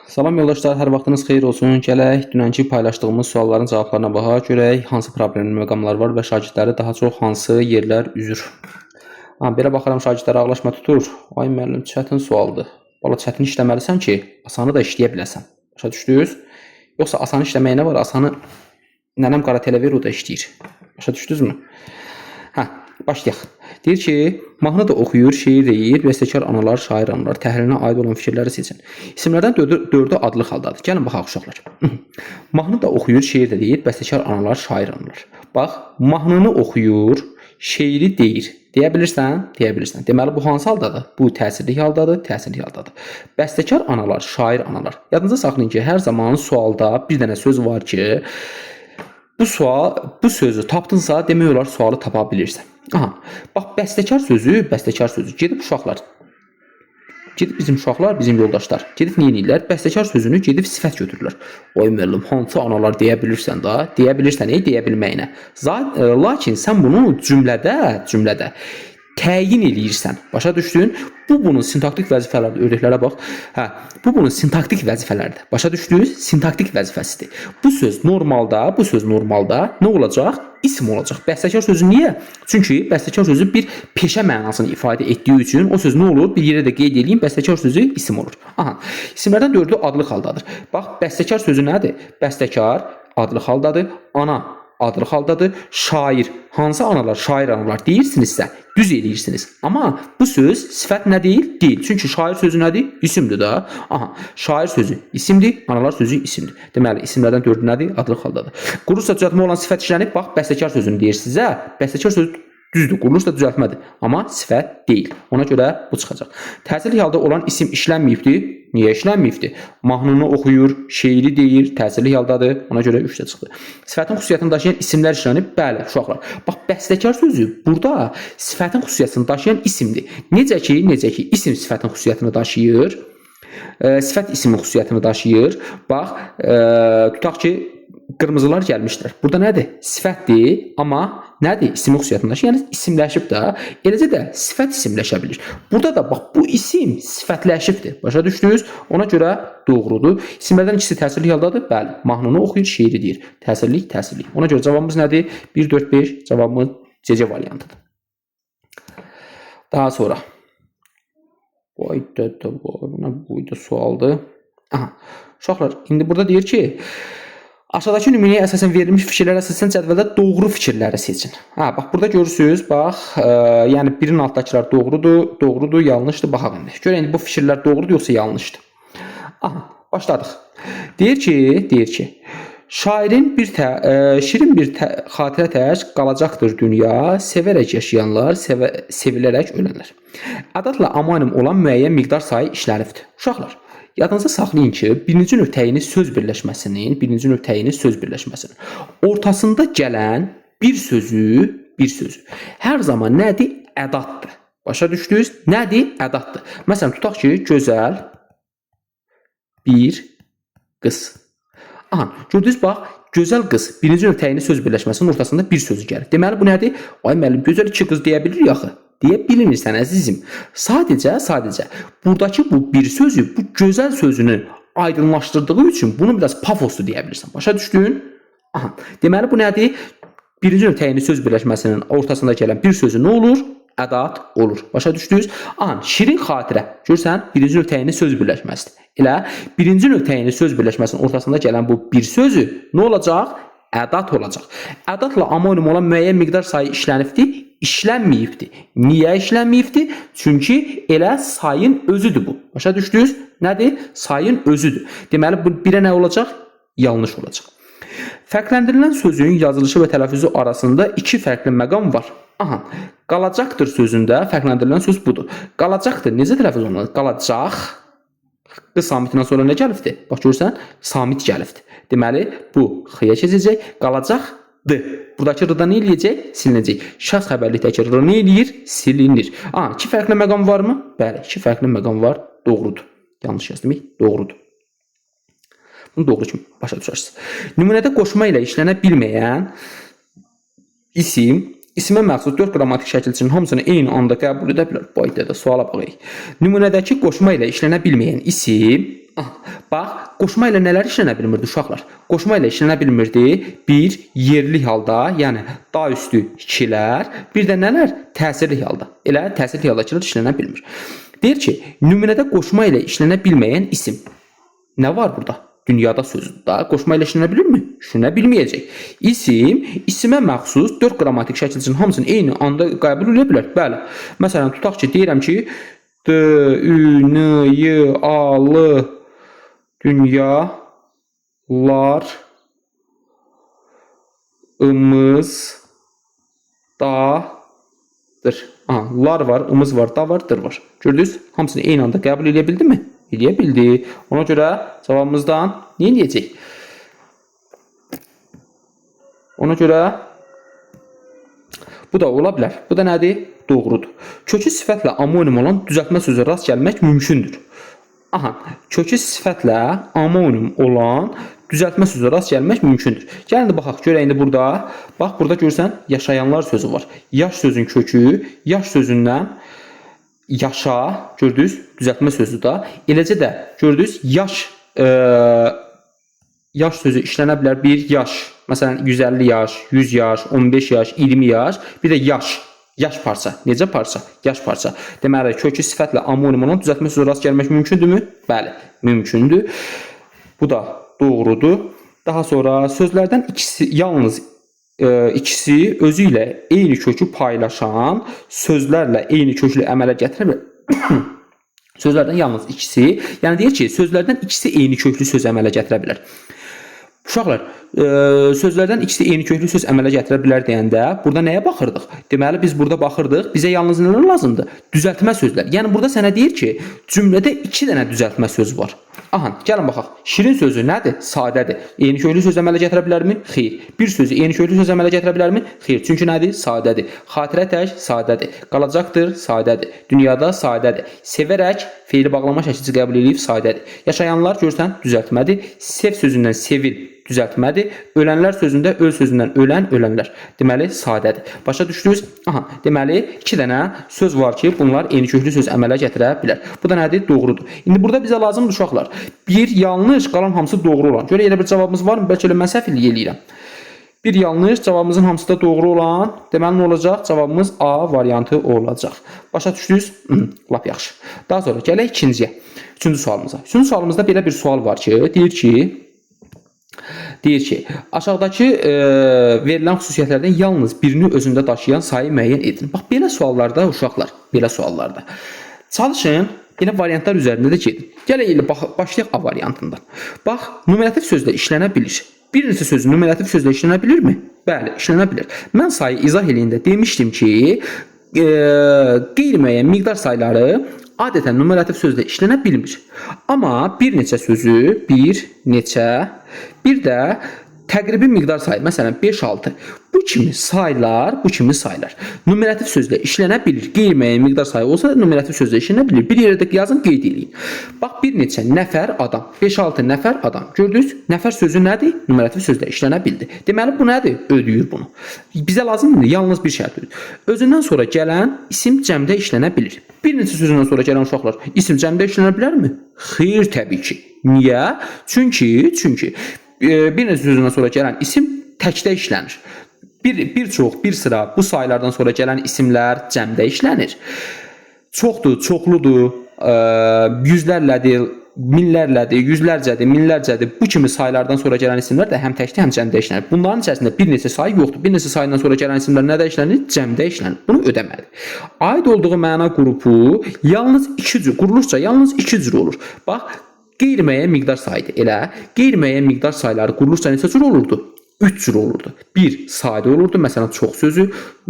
Salam yoldaşlar, hər vaxtınız xeyir olsun. Gələk dünənki paylaşdığımız sualların cavablarına baxaq. Görək hansı problemli məqamlar var və şagirdləri daha çox hansı yerlər üzür. Belə baxıram şagirdlərə ağlaşma tutur. Ay müəllim, çətin sualdır. Valla çətin işləməlisən ki, asanı da işləyə biləsən. Başa düşdünüz? Yoxsa asanı işləməyə nə var? Asanı nənəm qara televiru da işləyir. Başa düşdünüzmü? Başlayaq. Deyir ki, mahnı da oxuyur, şeir deyir, bəstəkar analar, şair analar, təhririnə aid olan fikirləri seçin. İsimlərdən dördü adlı xaldadır. Gəlin baxaq uşaqlar. Mahnı da oxuyur, şeir də deyir, bəstəkar analar, şair analar. Bax, mahnını oxuyur, şeiri deyir. Deyə bilirsən? Deyə bilirsən. Deməli bu hansı haldadır? Bu təsirli haldadır, təsirli haldadır. Bəstəkar analar, şair analar. Yadınızda saxlayın ki, hər zaman sualda bir dənə söz var ki, bu sözü tapdınsa, demək olar sualı tapa bilirsən. Bax, bəstəkar sözü. Gedib uşaqlar, bizim uşaqlar, bizim yoldaşlar gedib nə edirlər? Bəstəkar sözünü gedib sifət götürürlər. Oy müəllim, hansı analar deyə bilirsən da? Deyə bilirsən, deyə bilməyinə. Lakin sən bunu cümlədə təyin eləyirsən. Başa düşdün? Bu bunun sintaktik vəzifələrdir. Öyrəklərə bax. Bu bunun sintaktik vəzifələrdir. Başa düşdünüz? Sintaktik vəzifəsidir. Bu söz normalda nə olacaq? İsim olacaq. Bəstəkar sözü niyə? Çünki bəstəkar sözü bir peşə mənasını ifadə etdiyi üçün o söz nə olur? Bir yerə də qeyd edeyim, bəstəkar sözü isim olur. İsimlərdən dördü adlı haldadır. Bax, bəstəkar sözü nədir? Bəstəkar adlı haldadır. Ana adlı haldadır. Şair. Hansı analar? Şair analar deyirsinizsə, düz eləyirsiniz. Amma bu söz sifət nə deyil? Deyil. Çünki şair sözü nədir? İsimdir da. Şair sözü isimdir, analar sözü isimdir. Deməli, isimlərdən dördü nədir? Adlı haldadır. Quruluşla düzəltmə olan sifət işlənib. Bax, bəstəkar sözünü deyir sizə. Bəstəkar sözü düzdür, quruluşla düzəltmədir. Amma sifət deyil. Ona görə bu çıxacaq. Təsirli halda olan isim işlənməyibdir. Niyə işlənməyibdir? Mahnını oxuyur, şeiri deyir, təsirli haldadır. Ona görə 3 də çıxdı. Sifətin xüsusiyyətini daşıyan isimlər işlənib. Bəli, uşaqlar. Bax, bəstəkar sözü burada sifətin xüsusiyyətini daşıyan isimdir. Necə ki, isim sifətin xüsusiyyətini daşıyır. Sifət isimin xüsusiyyətini daşıyır. Bax, tutaq ki, qırmızılar gəlmişlər. Burada nədir? Sifətdir, amma nədir? İsimin xüsusiyyətini daşıyır. Yəni isimləşib də, eləcə də sifət isimləşə bilir. Burada da bax, bu isim sifətləşibdir. Başa düşdünüz? Ona görə doğrudur. İsimlərdən ikisi təsirli haldadır. Bəli, mahnını oxuyur, şeiri deyir. Təsirlik. Ona görə cavabımız nədir? 1, 4, 5 cavabımız C variantıdır. Daha sonra bu da sualdır. Uşaqlar, indi burada deyir ki, aşağıdakı nümunəyə əsasən verilmiş fikirlərə əsasən cədvəldə doğru fikirləri seçin. Bax, burada görürsünüz, bax, yəni birin altdakılar doğrudur, yanlışdır. Baxaq indi. Görək indi bu fikirlər doğrudur yoxsa yanlışdır. Başladıq. Deyir ki, şirin bir xatirə tək qalacaqdır dünya, sevərək yaşayanlar, sevilərək ölənlər. Ədadla amonim olan müəyyən miqdar sayı işlənibdir. Uşaqlar, yadınıza saxlayın ki, birinci nöqtəyini söz birləşməsinin ortasında gələn bir sözü hər zaman nədir? Ədaddır. Başa düşdünüz? Nədir? Ədaddır. Məsələn, tutaq ki, gözəl bir qız. Gördünüz, bax, gözəl qız birinci nöqtəyini söz birləşməsinin ortasında bir sözü gəlir. Deməli, bu nədir? Ay müəllim, gözəl iki qız deyə bilir yaxı. Deyə bilmirsən əzizim. Sadəcə buradakı bu bir sözü, bu gözəl sözünü aydınlaşdırdığı üçün bunu biraz pafoslu deyə bilirsən. Başa düşdün? Deməli, bu nədir? Birinci nöqtəyini söz birləşməsinin ortasında gələn bir sözü nə olur? Ədad olur. Başa düşdünüz? Şirin xatirə. Görürsən, birinci nöqtəyini söz birləşməsidir. Elə birinci nöqtəyini söz birləşməsinin ortasında gələn bu bir sözü nə olacaq? Ədad olacaq. Ədadla amonim olan müəyyən miqdar sayı işlənməyibdir. Niyə işlənməyibdir? Çünki elə sayın özüdür bu. Başa düşdünüz? Nədir? Sayın özüdür. Deməli, bu birə nə olacaq? Yanlış olacaq. Fərqləndirilən sözün yazılışı və tələffüzü arasında iki fərqli məqam var. Qalacaqdır sözündə fərqləndirilən söz budur. Qalacaqdır. Necə tələffüz olunur? Qalacaq. Qız samitindən sonra nə gəlibdir? Bax, görürsən, samit gəlibdir. Deməli, bu xıya keçəcək. Qalacaqdır. Buradakı rıda nə eləyəcək? Silinəcək. Şəxs xəbərlikdəki rı nə eləyir? Silinir. İki fərqli məqam varmı? Bəli, iki fərqli məqam var. Doğrudur. Yanlış yazdım. Doğrudur. Bunu doğru kimi başa düşərsiniz. Nümunədə qoşma ilə işlənə bilməyən isim İsimə məxsus 4 qrammatik şəkilçinin hamısını eyni anda qəbul edə bilər. Bu ayda da suala baxaq. Nümunədəki qoşma ilə işlənə bilməyən isim, bax, qoşma ilə nələr işlənə bilmirdi uşaqlar? Qoşma ilə işlənə bilmirdi. Bir, yerli halda, yəni da üstü ikilər, bir də nələr? Təsirli halda. Elə təsirli halda işlənə bilmir. Deyir ki, nümunədə qoşma ilə işlənə bilməyən isim. Nə var burada? Dünyada sözüdür da. Qoşma ilə işlənə bilirmi? İşlənə bilməyəcək. İsim, isimə məxsus 4 qrammatik şəkilçinin hamısını eyni anda qəbul edə bilər. Bəli. Məsələn, tutaq ki, deyirəm ki, D, Ü, N, Y, A, L, dünyalar, ımız, dadır. Lar var, ımız var, da var, dır var. Gördünüz? Hamısını eyni anda qəbul edə bildi mi? Edə bildi. Ona görə cavabımızdan nə edəcək? Ona görə bu da ola bilər. Bu da nədir? Doğrudur. Kökü sifətlə amonim olan düzəltmə sözə rast gəlmək mümkündür. Kökü sifətlə amonim olan düzəltmə sözə rast gəlmək mümkündür. Gəlin də baxaq, görək indi burada. Bax, burada görsən, yaşayanlar sözü var. Yaş sözün kökü, yaş sözündən yaşa, gördünüz, düzəltmə sözü də. Eləcə də, gördünüz, yaş sözü işlənə bilər. Bir, yaş. Məsələn, 150 yaş, 100 yaş, 15 yaş, 20 yaş. Bir də yaş parça. Necə parça? Yaş parça. Deməli, kökü sifətlə amonim olan düzəltmə sözü rast gəlmək mümkündürmü? Bəli, mümkündür. Bu da doğrudur. Daha sonra sözlərdən yalnız ikisi özü ilə eyni kökü paylaşan sözlərlə eyni köklü əmələ gətirə bilər. Sözlərdən yalnız ikisi, yəni deyir ki, sözlərdən ikisi eyni köklü söz əmələ gətirə bilər. Uşaqlar, sözlərdən ikisi eyni köklü söz əmələ gətirə bilər deyəndə burada nəyə baxırdıq? Deməli, biz burada baxırdıq, bizə yalnız nələr lazımdır? Düzəltmə sözlər. Yəni burada sənə deyir ki, cümlədə 2 dənə düzəltmə söz var. Gəlin baxaq. Şirin sözü nədir? Sadədir. Eyni köklü söz əmələ gətirə bilərmi? Xeyr. Bir sözü eyni köklü söz əmələ gətirə bilərmi? Xeyr. Çünki nədir? Sadədir. Xatirə tək sadədir. Qalacaqdır, sadədir. Dünyada sadədir. Sevərək feili bağlama şəkilçisi qəbul edib sadədir. Yaşayanlar görsən düzəltmədir. Sev sözündən sevil düzəltmədir. Ölənlər sözündə öl sözündən ölən, ölənlər. Deməli sadədir. Başa düşdünüz? Deməli 2 dənə söz var ki, bunlar eyni köklü söz əmələ gətirə bilər. Bu da nədir? Doğrudur. İndi burada bizə lazımdır uşaqlar. Bir yanlış, qalan hamısı doğru olan. Görə elə bir cavabımız var mı? Bəlkə elə mən səhv eləyirəm. Bir yanlış, cavabımızın hamısı da doğru olan. Deməli nə olacaq? Cavabımız A variantı olacaq. Başa düşdünüz? Lap yaxşı. Daha sonra gələk ikinciyə. Üçüncü sualımıza. Üçüncü sualımızda belə bir sual var ki, deyir ki, aşağıdakı verilən xüsusiyyətlərdən yalnız birini özündə daşıyan sayı müəyyən edin. Bax, belə suallarda uşaqlar, belə suallarda çalışın, elə variantlar üzərində də gedin. Gələk elə başlayaq A variantından. Bax, numerativ sözlə işlənə bilir. Bir neçə sözün numerativ sözlə işlənə bilirmi? Bəli, işlənə bilir. Mən sayı izah eləyəndə demişdim ki, qeyri-müəyyən miqdar sayları adətən numerativ sözlə işlənə bilmir. Amma bir neçə sözü, bir də təqribi miqdar sayı, məsələn 5-6. Bu kimi saylar, numerativ sözlə işlənə bilir. Qeyri-müəyyən miqdar sayı olsa da numerativ sözlə işlənə bilir. Bir yerdə yazın, qeyd edin. Bax, bir neçə nəfər adam, 5-6 nəfər adam. Gördünüz? Nəfər sözü nədir? Numerativ sözlə işlənə bildi. Deməli, bu nədir? Ödəyir bunu. Bizə lazımdır yalnız bir şərt ödür. Özündən sonra gələn isim cəmdə işlənə bilir. Bir neçə sözündən sonra gələn uşaqlar, isim cəmdə işlənə bilərmi? Xeyr, təbii ki. Niyə? Çünki bir neçə sözündən sonra gələn isim təkdə işlənir. Bir çox, bir sıra bu saylardan sonra gələn isimlər cəmdə işlənir. Çoxdur, çoxludur, yüzlərlədir, minlərlədir, yüzlərcədir, minlərcədir. Bu kimi saylardan sonra gələn isimlər də həm təkdə, həm cəmdə işlənir. Bunların içərisində bir neçə sayı yoxdur. Bir neçə sayından sonra gələn isimlər nədə işlənir? Cəmdə işlənir. Bunu ödəməli. Aid olduğu məna qrupu yalnız 2 cür, quruluşca yalnız 2 cür olur. Bax, qeyri-müəyyən miqdar sayıdır. Elə qeyri-müəyyən miqdar sayları quruluşca neçə cür olurdu? 3 cür olurdu. Bir, sadə olurdu, məsələn çox sözü,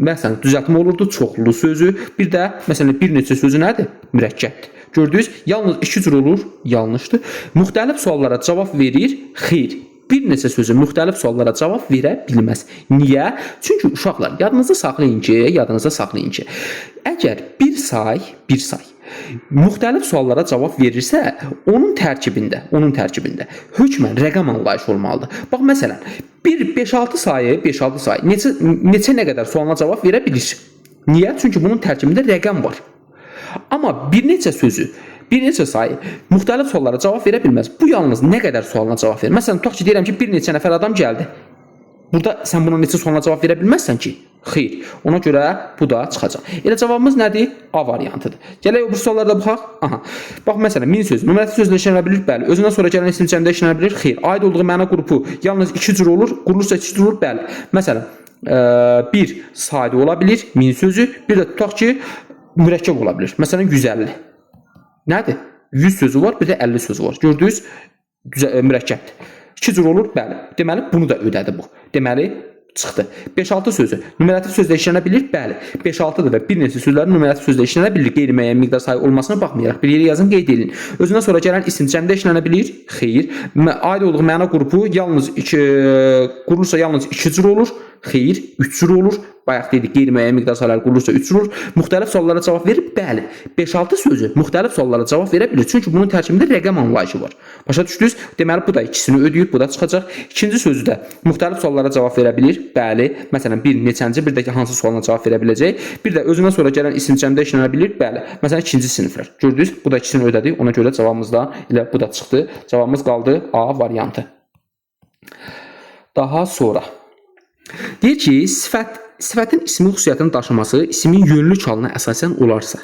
məsələn düzəltmə olurdu, çoxlu sözü, bir də məsələn bir neçə sözü nədir? Mürəkkəbdir. Gördünüz? Yalnız 2 cür olur, yanlışdır. Müxtəlif suallara cavab verir, xeyr. Bir neçə sözü müxtəlif suallara cavab verə bilməz. Niyə? Çünki uşaqlar yadınızda saxlayın ki, əgər bir say müxtəlif suallara cavab verirsə, onun tərkibində hökmən rəqəm anlayışı olmalıdır. Bax məsələn, 5-6 sayı neçə nə qədər sualına cavab verə bilir. Niyə? Çünki bunun tərkibində rəqəm var. Amma bir neçə sayı müxtəlif suallara cavab verə bilməz. Bu yalnız nə qədər sualına cavab verir. Məsələn, tutaq ki, deyirəm ki, bir neçə nəfər adam gəldi. Burada sən buna neçə sualına cavab verə bilməzsən ki? Xeyr. Ona görə bu da çıxacaq. Elə cavabımız nədir? A variantıdır. Gələk bu suallarda baxaq. Aha. Bax məsələn, min söz, nümerati sözlə işlənə bilir? Bəli. Özündən sonra gələn isim cəmdə işlənə bilir? Xeyr. Aid olduğu məna qrupu yalnız 2 cür olur, qurulursa 2 cür olur? Bəli. Məsələn, bir sadə ola bilir, min sözü, bir də tutaq ki, mürəkkəb ola bilir. Məsələn, 150. Nədir? 100 sözü var, bir də 50 sözü var. Gördünüz? Mürəkkəbdir. 2 cür olur? Bəli. Deməli, bunu da ödədi bu. Deməli, çıxdı. 5-6 sözü numerativ sözlə işlənə bilir? Bəli. 5-6-dır və bir neçə sözlərin numerativ sözlə işlənə bilir. Qeyri-müəyyən miqdar sayı olmasına baxmayaraq bir yerə yazın, qeyd edin. Özündən sonra gələn isim cəmdə işlənə bilir? Xeyr. Aid olduğu məna qrupu qurulursa yalnız 2 cür olur? Xeyr, 3 cür olur. Bayaq dedik, qeyri-müəyyən miqdar sayılar qurulursa 3 cür olur. Müxtəlif suallara cavab verir? Bəli. 5-6 sözü müxtəlif suallara cavab verə bilir. Çünki bunun tərkibində rəqəm anlayışı var. Başa düşdünüz? Deməli, bu da ikisini ödəyir, bu da çıxacaq. İkinci sözü də müxtəlif suallara cavab verə bilir? Bəli. Məsələn, bir neçənci, bir də ki, hansı sualına cavab verə biləcək? Bir də özündən sonra gələn isim cəmdə işlənə bilir? Bəli. Məsələn, ikinci siniflər. Gördünüz? Bu da ikisini ödədik. Ona görə cavabımız da elə bu da çıxdı. Cavabımız qaldı A variantı. Daha sonra deyir ki, sifətin ismi xüsusiyyətinin daşıması ismin yönlü çalına əsasən olarsa.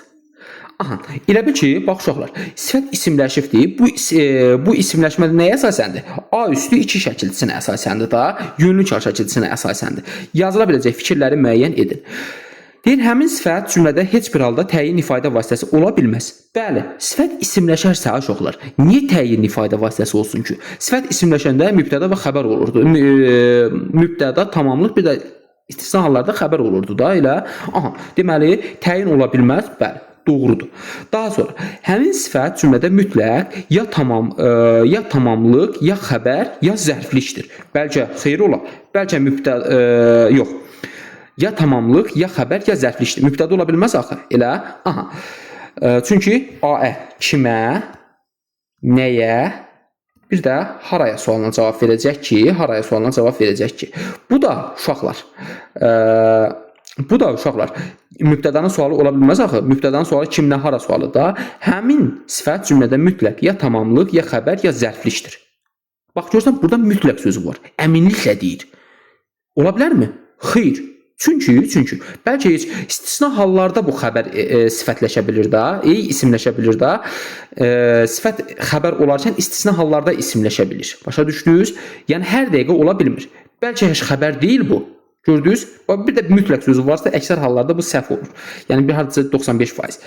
Aha, elə bil ki, bax uşaqlar, sifət isimləşibdir. Bu isimləşmədə nəyə əsasəndir? A üstü 2 şəkilçisinə əsasəndir da, yönlü çal şəkilçisinə əsasəndir. Yazıla biləcək fikirləri müəyyən edin. Deyir, həmin sifət cümlədə heç bir halda təyin ifadə vasitəsi ola bilməz. Bəli, sifət isimləşərsə uşaqlar, niyə təyin ifadə vasitəsi olsun ki? Sifət isimləşəndə mübtəda və xəbər olurdu. Mübtəda, tamamlıq, bir də istisna hallarda xəbər olurdu da elə. Aha, deməli, təyin ola bilməz. Bəli, doğrudur. Daha sonra, həmin sifət cümlədə mütləq ya tamamlıq, ya xəbər, ya zərflikdir. Bəlkə xeyir ola, bəlkə mübtəda, yox. Ya tamamlıq, ya xəbər, ya zərflikdir. Mübtəda ola bilməz axı. Elə, aha. Çünki A-ə kimə, nəyə, bir də haraya sualına cavab verəcək ki, Bu da uşaqlar, mübtədanın sualı ola bilməz axı. Mübtədanın sualı kimlə, hara sualı da. Həmin sifət cümlədə mütləq ya tamamlıq, ya xəbər, ya zərflikdir. Bax, görürsən, burada mütləq sözü var. Əminliklə deyir. Ola bilərmi? Xeyr. Çünki bəlkə heç istisna hallarda bu xəbər sifətləşə bilir də, isimləşə bilir də. Sifət xəbər olarkən istisna hallarda isimləşə bilir. Başa düşdünüz? Yəni hər dəqiqə ola bilmir. Bəlkə heç xəbər deyil bu. Gördünüz? Bir də mütləq sözü varsa əksər hallarda bu səhv olur. Yəni bir hardasa 95%.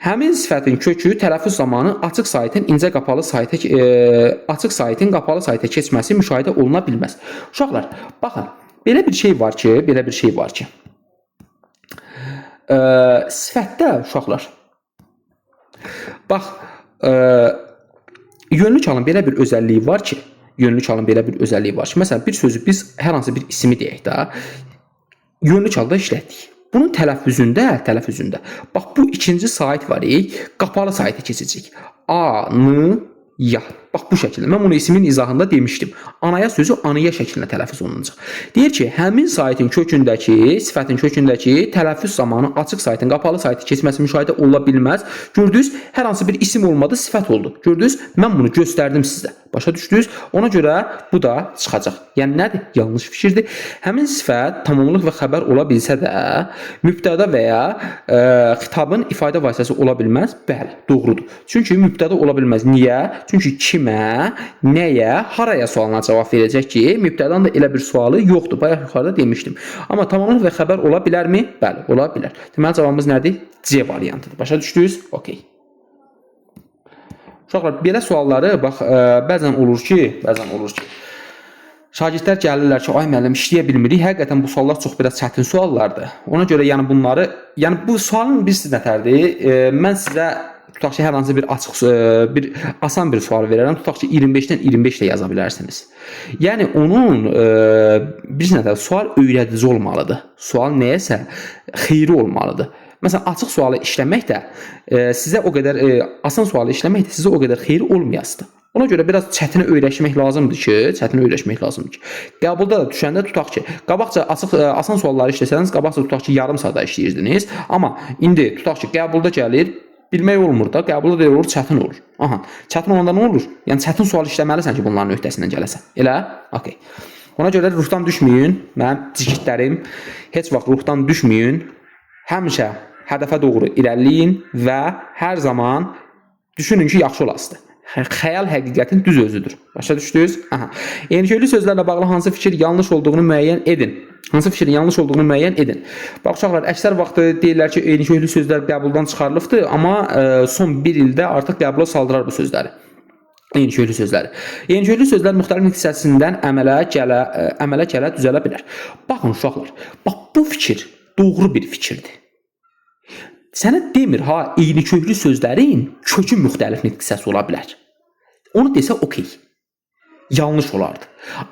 Həmin sifətin kökü tələffüz zamanı açıq saytın qapalı sayta keçməsi müşahidə oluna bilməz. Uşaqlar, baxın. Belə bir şey var ki, sifətdə uşaqlar, bax, yönlü çalın belə bir özəlliyi var ki, məsələn, bir sözü biz hər hansı bir ismi deyək də, yönlü çalda işlətdik. Bunun tələffüzündə, bax, bu ikinci sait var, qapalı sayta keçəcək. A-n-ya. Bax, bu şəkildə. Mən bunu ismin izahında demişdim. Anaya sözü anıya şəklində tələffüz olunacaq. Deyir ki, həmin sifətin kökündəki tələffüz zamanı açıq saytın qapalı saytı keçməsi müşahidə ola bilməz. Gördünüz, hər hansı bir isim olmadı, sifət oldu. Gördünüz, mən bunu göstərdim sizə. Başa düşdünüz? Ona görə bu da çıxacaq. Yəni nədir? Yanlış fikirdir. Həmin sifət tamamlıq və xəbər ola bilsə də, mübtəda və ya xitabın ifadə vasitəsi ola bilməz. Bəli, doğrudur. Çünki mübtəda ola bilməz. Niyə? Çünki kimə, nəyə, haraya sualına cavab verəcək ki, mübtədanın da elə bir sualı yoxdur. Bayaq yuxarıda demişdim. Amma tamamlıq və xəbər ola bilərmi? Bəli, ola bilər. Deməli, cavabımız nədir? C variantıdır. Başa düşdünüz? Okey. Uşaqlar, belə sualları, bax, bəzən olur ki, şagirdlər gəlirlər ki, ay müəllim, işləyə bilmirik. Həqiqətən bu suallar çox biraz çətin suallardır. Ona görə bu sualın bir nətərdir. Mən sizə tutaq ki, hər hansı bir asan bir sual verərəm. Tutaq ki, 25-dən 25 də yaza bilərsiniz. Yəni onun bir nətər sual öyrədici olmalıdır. Sual nəyəsə xeyri olmalıdır. Məsələn, açıq sualı işləmək də sizə o qədər asan sualı işləmək də sizə o qədər xeyri olmayasıdır. Ona görə biraz çətin öyrəşmək lazımdır ki, qəbulda da düşəndə tutaq ki, qabaqca asan sualları işləsəniz, qabaqca tutaq ki, yarım saata işləyirdiniz, amma indi tutaq ki, qəbulda gəlir, bilmək olmur da, qəbulda da olur, çətin olur. Aha, çətin olanda nə olur? Yəni çətin sual işləməlisən ki, bunların öhdəsindən gələsən. Elə? Okay. Ona görə ruhdan düşməyin. Mənim cigitlərim, heç vaxt ruhdan düşməyin. Həmişə hədəfə doğru irəliləyin və hər zaman düşünün ki, yaxşı olasınız. Xəyal həqiqətin düz özüdür. Başa düşdünüz? Aha. Enişöylü sözlərlə bağlı hansı fikir yanlış olduğunu müəyyən edin. Hansı fikrin yanlış olduğunu müəyyən edin. Bax uşaqlar, əksər vaxtı deyirlər ki, enişöylü sözlər qəbuldan çıxarılıbdır, amma son bir ildə artıq qəbula saldırar bu sözləri. Enişöylü sözləri. Enişöylü sözlər müxtəlif hissəsindən əmələ gələ düzələ bilər. Baxın uşaqlar, bax bu fikir doğru bir fikirdir. Sənə demir ha, eyniköklü sözlərin kökü müxtəlif hissəsi ola bilər. Onu desə okey. Yanlış olardı.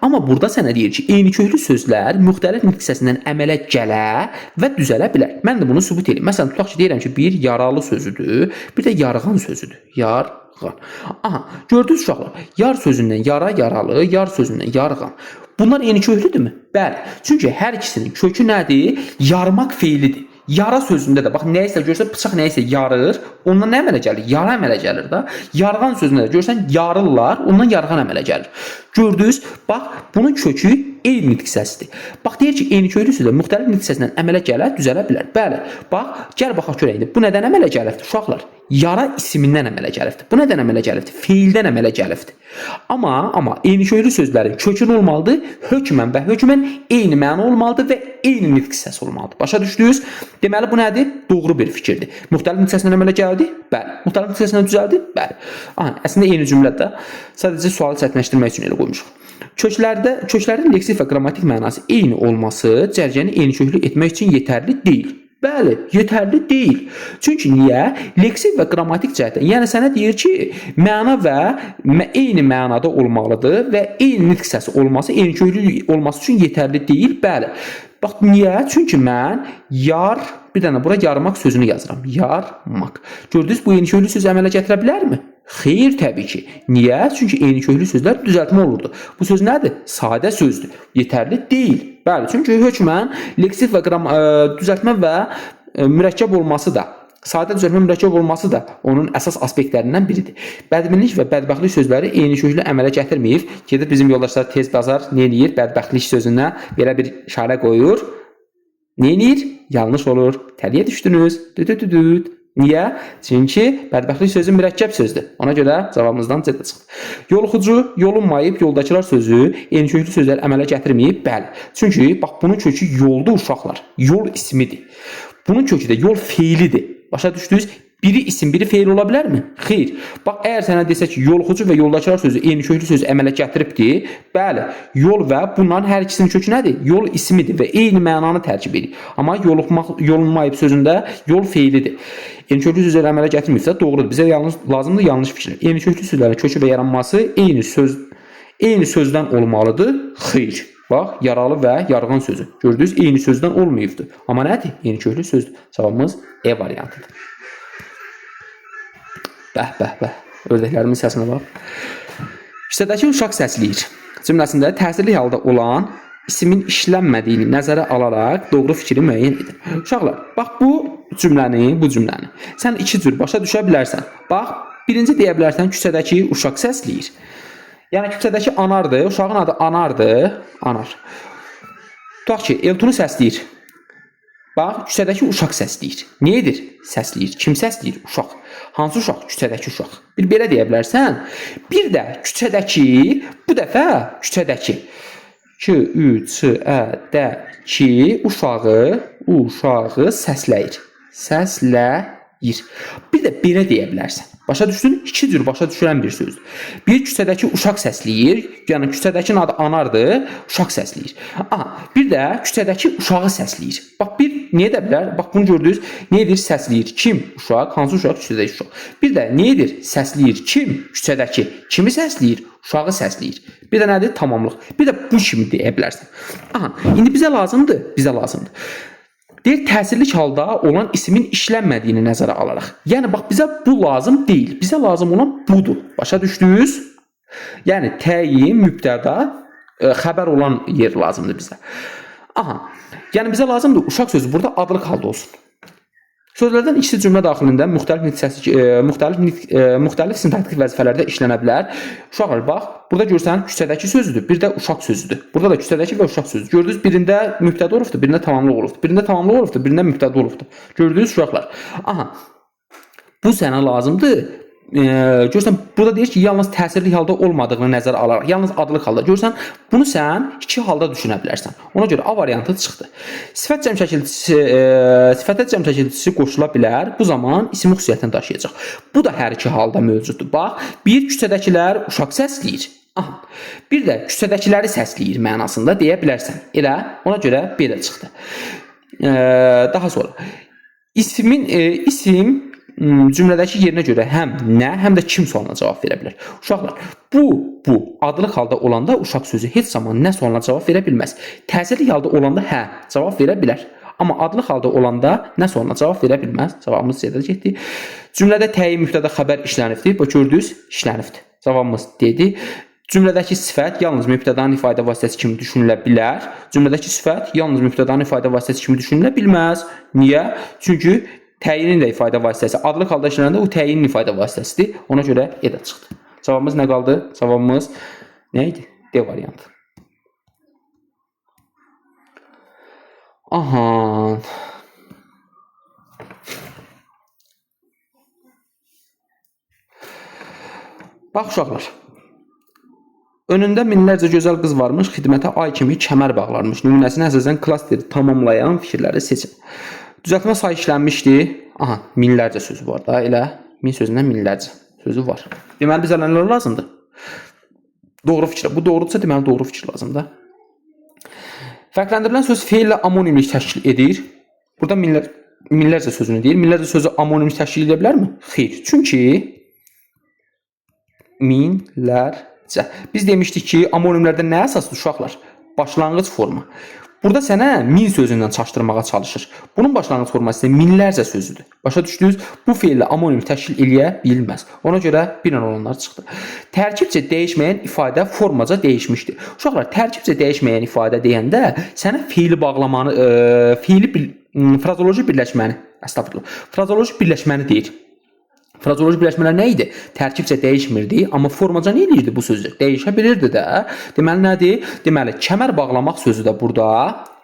Amma burada sənə deyir ki, eyniköklü sözlər müxtəlif hissəsindən əmələ gələ və düzələ bilər. Mən də bunu sübut edeyim. Məsələn, tutaq ki, deyirəm ki, bir yaralı sözüdür, bir də yarğan sözüdür. Yarğan. Aha, gördünüz uşaqlar, yar sözündən yara, yaralı, yar sözündən yarğan. Bunlar eyniköklüdürmü? Bəli. Çünki hər ikisinin kökü nədir? Yarmaq feilidir. Yara sözündə də bax nəyisə görsən bıçaq nəyisə yarır, ondan nə əmələ gəlir? Yara əmələ gəlir də. Yarğan sözündə də görsən yarırlar, ondan yarğan əmələ gəlir. Gördünüz? Bax bunun kökü eyni hissəsidir. Bax deyir ki, eyniköklü sözlər müxtəlif hissəsindən əmələ gələ, düzələ bilər. Bəli. Bax, gəl baxaq görək indi. Bu nədən əmələ gəlibdir uşaqlar? Yara ismindən əmələ gəlibdir. Bu nədən əmələ gəlibdir? Feildən əmələ gəlibdir. Amma eyniköklü sözlərin kökü nə olmalıdır? Hökmən və hökmən eyni məna olmalıdır və eyni nitq hissəsi olmalıdır. Başa düşdünüz? Deməli bu nədir? Doğru bir fikirdir. Müxtəlif hissəsindən əmələ gəldi? Bəli. Müxtəlif hissəsindən düzəldi? Bəli. Aha, əslində eyni cümlədə sadəcə sualı çətinləşdirmək üçün elə qoymuşuq. Köklərin leksik və qrammatik mənası eyni olması cərgəni eyniköklü etmək üçün yetərli deyil. Bəli, yetərli deyil. Çünki niyə? Leksik və qrammatik cəhətdən. Yəni sənə deyir ki, məna və eyni mənada olmalıdır və eyni nitq hissəsi olması eyniköklü olması üçün yetərli deyil. Bəli. Bax niyə? Çünki mən bir dənə bura yarmaq sözünü yazıram. Yarmaq. Gördünüz, bu eyniköklü söz əmələ gətirə bilərmi? Xeyr, təbii ki. Niyə? Çünki eyniköklü sözlər düzəltmə olurdu. Bu söz nədir? Sadə sözdür. Yetərli deyil. Bəli, çünki hökmən leksik və düzəltmə və mürəkkəb olması da, sadə düzəltmə mürəkkəb olması da onun əsas aspektlərindən biridir. Bədminlik və bədbəxtlik sözləri eyniköklü əmələ gətirməyib. Gedir bizim yoldaşlar tez bazar nə eləyir? Bədbəxtlik sözünə belə bir işarə qoyur. Nə eləyir? Yanlış olur. Təliyə düşdünüz. Düdüdüdüd. Niyə? Çünki bədbəxtlik sözü mürəkkəb sözdür. Ona görə cavabımızdan C çıxdı. Yoluxucu, yolunmayıb, yoldakılar sözü eyniköklü sözlər əmələ gətirməyib. Bəli. Çünki bax bunun kökü yoldur uşaqlar. Yol ismidir. Bunun kökü də yol feilidir. Başa düşdünüz? Biri isim, biri feil ola bilərmi? Xeyr. Bax, əgər sənə desək ki, yoluxucu və yoldakılar sözü eyniköklü sözü əmələ gətiribdir, bəli, yol və bunların hər ikisinin kökü nədir? Yol ismidir və eyni mənanı tərkib edir. Amma yolunmayıb sözündə yol feilidir. Eyniköklü sözlər əmələ gətirməyibsə, doğrudur. Bizə lazımdır yanlış fikirlər. Eyniköklü sözlərin kökü və yaranması eyni sözdən olmalıdır. Xeyr. Bax, yaralı və yarğan sözü. Gördünüz, eyni sözdən olmayıbdır. Amma nədir? Eyniköklü sözdür. Cavabımız E variantıdır. Bəh. Ördəklərimin səsinə bax. Hissədəki uşaq səsləyir cümləsində təsirli halda olan ismin işlənmədiyini nəzərə alaraq doğru fikri müəyyən edin. Uşaqlar, bax bu cümləni sən iki cür başa düşə bilərsən. Bax, birinci deyə bilərsən küçədəki uşaq səsləyir. Yəni küçədəki anardır, uşağın adı anardır, anar. Tutaq ki, Eltonu səsləyir. Bax, küçədəki uşaq səsləyir. Nə edir? Səsləyir. Kim səsləyir? Uşaq. Hansı uşaq? Küçədəki uşaq. Bir belə deyə bilərsən. Bir də küçədəki, bu dəfə küçədəki küçədəki uşağı səsləyir. Səsləyir. Bir də belə deyə bilərsən. Başa düşdün? İki cür başa düşülən bir sözdür. Bir küçədəki uşaq səsləyir, yəni küçədəkinin adı anardır, uşaq səsləyir. Aha, bir də küçədəki uşağı səsləyir. Bax bir nə edə bilər? Bax bunu gördünüz. Nə edir? Səsləyir. Kim? Uşaq. Hansı uşaq? Küçədəki uşaq. Bir də nə edir? Səsləyir. Kim? Küçədəki. Kimi səsləyir? Uşağı səsləyir. Bir də nədir? Tamamlıq. Bir də bu kimi deyə bilərsən. Aha, indi bizə lazımdır. Deyir təsirli halda olan ismin işlənmədiyini nəzərə alaraq. Yəni bax bizə bu lazım deyil. Bizə lazım olan budur. Başa düşdünüz? Yəni təyin, mübtəda, xəbər olan yer lazımdır bizə. Aha. Yəni bizə lazımdır uşaq sözü burada adlıq halda olsun. Sözlərdən ikisi cümlə daxilində müxtəlif sintaktik vəzifələrdə işlənə bilər. Uşaqlar bax, burada görsən küçədəki sözüdür, bir də uşaq sözüdür. Burada da küçədəki və uşaq sözüdür. Gördünüz, birində mübtəda olubdur, birində tamamlıq olubdur. Birində tamamlıq olubdur, birində mübtəda olubdur. Gördünüz uşaqlar. Aha. Bu sənə lazımdır. Görsən burada deyir ki, yalnız təsirli halda olmadığını nəzərə alaraq, yalnız adlıq halda. Görsən, bunu sən iki halda düşünə bilərsən. Ona görə A variantı çıxdı. Sifətə cəm çəkiltisi qoşula bilər. Bu zaman isim xüsusiyyətini daşıyacaq. Bu da hər iki halda mövcuddur. Bax, bir küçədəkilər uşaq səsləyir. Aha. Bir də küçədəkiləri səsləyir mənasında deyə bilərsən. Elə ona görə B də çıxdı. Daha sonra isim cümlədəki yerinə görə həm nə, həm də kim sualına cavab verə bilər. Uşaqlar, bu adlıq halda olanda uşaq sözü heç zaman nə sualına cavab verə bilməz. Təsirli halda olanda hə cavab verə bilər. Amma adlıq halda olanda nə sualına cavab verə bilməz. Cavabımız C-də getdi. Cümlədə təyin, mübtəda, xəbər işlənibdir. Bax gördünüz, işlənibdir. Cavabımız D-dir. Cümlədəki sifət yalnız mübtədanın ifadə vasitəsi kimi düşünülə bilər. Cümlədəki sifət yalnız mübtədanın ifadə vasitəsi kimi düşünülə bilməz. Niyə? Çünki təyinin də ifadə vasitəsi. Adlıq halda işlənəndə o təyinin ifadə vasitəsidir. Ona görə E-də çıxdı. Cavabımız nə qaldı? Cavabımız nə idi? D variantı. Aha. Bax uşaqlar. Önündə minlərcə gözəl qız varmış, xidmətə ay kimi kəmər bağlarmış. Nümunəsinə əsasən klasteri tamamlayan fikirləri seçin. Düzəltmə sayı işlənmişdi. Aha, minlərcə sözü var da, elə min sözündən minlərcə sözü var. Deməli bizə nələr lazımdır? Doğru fikir. Bu doğrudursa deməli doğru fikir lazımdır. Fərqləndirilən söz feillə amonimlik təşkil edir. Burada minlərcə sözünü deyir. Minlərcə sözü amonimlik təşkil edə bilərmi? Xeyr. Çünki minlərcə. Biz demişdik ki, amonimlərdə nə əsaslı uşaqlar? Başlanğıc forma. Burada sənə min sözündən çaşdırmağa çalışır. Bunun başlanğıc forması isə minlərcə sözüdür. Başa düşdünüz? Bu feillə amonim təşkil eləyə bilməz. Ona görə bir an olanlar çıxdı. Tərkibcə dəyişməyən ifadə formaca dəyişmişdir. Uşaqlar, tərkibcə dəyişməyən ifadə deyəndə sənə feili bağlamanı, frazoloji birləşməni, frazoloji birləşməni deyir. Frazoloji birləşmələr nə idi? Tərkibcə dəyişmirdi, amma formaca nə edirdi bu sözü? Dəyişə bilirdi də. Deməli nədir? Deməli kəmər bağlamaq sözü də burada.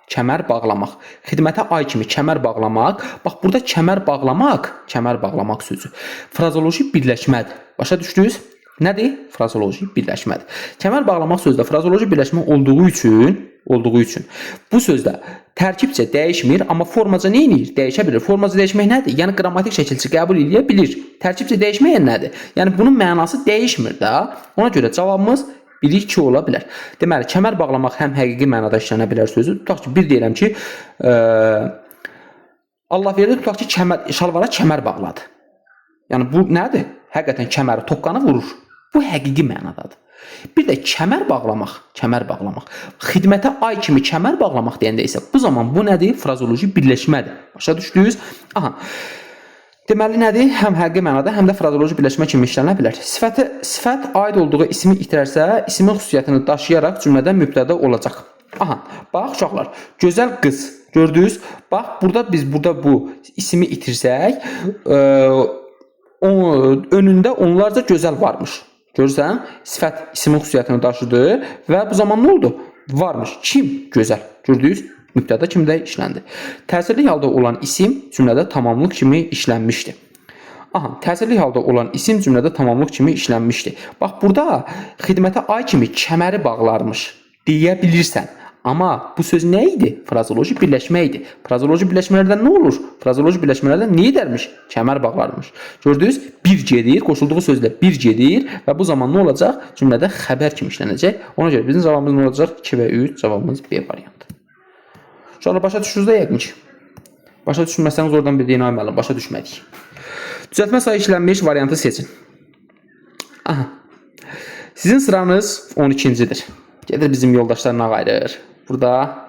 Kəmər bağlamaq. Xidmətə ay kimi kəmər bağlamaq. Bax burada kəmər bağlamaq sözü. Frazoloji birləşmədir. Başa düşdünüz? Nədir? Frazoloji birləşmədir. Kəmər bağlamaq sözdə frazoloji birləşmə olduğu üçün bu sözdə tərkibcə dəyişmir, amma formaca nə edir? Dəyişə bilir. Formaca dəyişmək nədir? Yəni qrammatik şəkilçi qəbul edə bilir. Tərkibcə dəyişməyən nədir? Yəni bunun mənası dəyişmir də. Ona görə cavabımız 1-2 ola bilər. Deməli, kəmər bağlamaq həm həqiqi mənada işlənə bilər sözü. Tutaq ki, bir deyirəm ki, Allah verdi, tutaq ki, şalvara kəmər bağladı. Yəni bu nədir? Həqiqətən kəməri tokkanı vurur. Bu həqiqi mənadadır. Bir də kəmər bağlamaq. Xidmətə ay kimi kəmər bağlamaq deyəndə isə bu zaman bu nədir? Frazoloji birləşmədir. Başa düşdünüz? Aha. Deməli nədir? Həm həqiqi mənada, həm də frazoloji birləşmə kimi işlənə bilər. Sifət aid olduğu ismi itirərsə, ismin xüsusiyyətini daşıyaraq cümlədə mübtəda olacaq. Aha. Bax uşaqlar, gözəl qız. Gördünüz? Bax biz burada bu ismi itirsək, önündə onlarca gözəl varmış. Görürsən, sifət ismin xüsusiyyətini daşıdı və bu zaman nə oldu? Varmış. Kim? Gözəl. Gördünüz? Mübtəda kimdə işləndi? Təsirli halda olan isim cümlədə tamamlıq kimi işlənmişdi. Aha, təsirli halda olan isim cümlədə tamamlıq kimi işlənmişdi. Bax burada xidmətə ay kimi kəməri bağlarmış deyə bilirsən. Amma bu söz nə idi? Frazoloji birləşmə idi. Frazoloji birləşmələrdən nə olur? Frazoloji birləşmələrdən nə edərmiş? Kəmər bağlarmış. Gördünüz? Bir gedir, qoşulduğu sözlə bir gedir və bu zaman nə olacaq? Cümlədə xəbər kimi işlənəcək. Ona görə bizim cavabımız nə olacaq? 2 və 3 cavabımız B variantı. Sonra başa düşürsünüz də yəqin ki. Başa düşməsəniz oradan bir deyinə əməlin. Başa düşmədik. Düzəltmə sayı işlənmiş variantı seçin. Aha. Sizin sıranız 12-cidir. Gedir bizim yoldaşlarına qayırır. Burada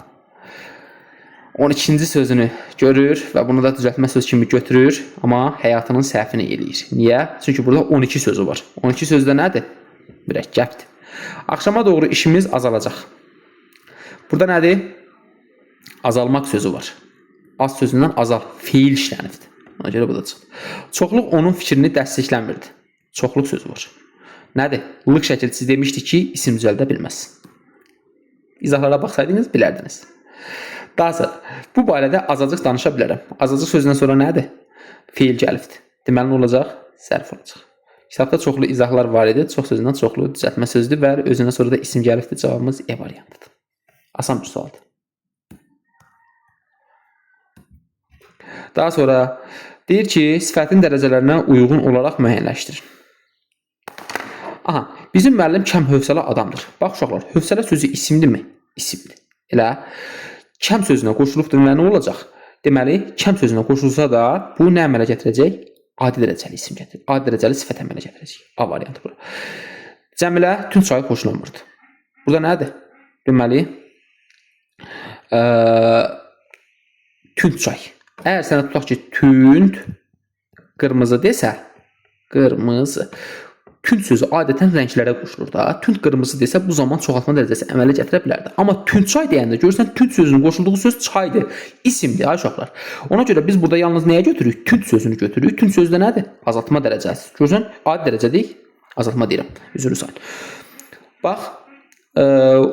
12-ci sözünü görür və bunu da düzəltmə söz kimi götürür, amma həyatının səhvini eləyir. Niyə? Çünki burada 12 sözü var. 12 sözdə nədir? Mürəkkəbdir. Axşama doğru işimiz azalacaq. Burada nədir? Azalmaq sözü var. Az sözündən azal, feil işlənibdir. Ona görə bu da çıxdı. Çoxluq onun fikrini dəstəkləmirdi. Çoxluq sözü var. Nədir? Lıq şəkilsiz demişdik ki, isim düzəldə bilməz. İzahlara baxsaydınız, bilərdiniz. Daha sonra, bu barədə azacıq danışa bilərəm. Azacıq sözündən sonra nədir? Feil gəlibdir. Deməli, nə olacaq? Sərf olacaq. Kitabda çoxlu izahlar var idi. Çox sözündən çoxlu düzəltmə sözdür və özündən sonra da isim gəlibdir. Cavabımız E variantıdır. Asan bir sualdır. Daha sonra deyir ki, sifətin dərəcələrinə uyğun olaraq müəyyənləşdirin. Aha, bizim müəllim kəm hövsələ adamdır. Bax uşaqlar, hövsələ sözü isimdirmi? İsimdir. Elə kəm sözünə qoşulub deməli nə olacaq? Deməli, kəm sözünə qoşulsa da bu nə əmələ gətirəcək? Adi dərəcəli isim gətirir. Adi dərəcəli sifət əmələ gətirəcək. A variantı bura. Cəmilə tünd çayı qoşulmurdu. Burada nədir? Deməli, tünd çay. Əgər sənə tutaq ki, tünd qırmızı desə, qırmızı. Tünd sözü adətən rənglərə qoşulur da. Tünd qırmızı desə bu zaman çoxaltma dərəcəsi əmələ gətirə bilərdi. Amma tünd çay deyəndə görürsən tünd sözünün qoşulduğu söz çaydır. İsimdir ay uşaqlar. Ona görə biz burada yalnız nəyə götürürük? Tünd sözünü götürürük. Tünd sözdə nədir? Azaltma dərəcəsi. Görürsən adi dərəcə deyil. Azaltma deyirəm. Üzrü sayın. Bax,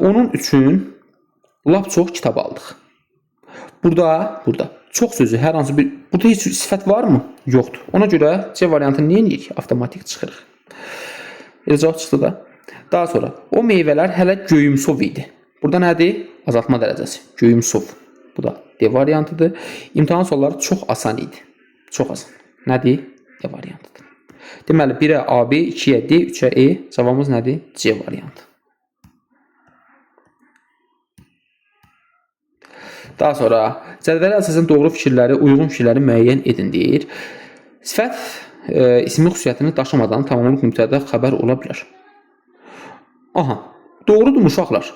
onun üçün lap çox kitab aldıq. Burada çox sözü hər hansı bir burada heç sifət varmı? Yoxdur. Ona görə C variantını niyə edirik? Avtomatik çıxırıq. Elə cavab çıxdı da. Daha sonra o meyvələr hələ göyümsov idi. Burada nədir? Azaltma dərəcəsi. Göyümsov. Bu da D variantıdır. İmtahan sualları çox asan idi. Çox asan. Nədir? D variantıdır. Deməli 1-ə AB, 2-yə D, 3-ə E. Cavabımız nədir? C variantı. Daha sonra cədvələ əsasən doğru fikirləri, uyğun fikirləri müəyyən edin deyir. Sifət ismi xüsusiyyətini daşımadan tamamlıq mübtədə xəbər ola bilər. Aha, doğrudur uşaqlar.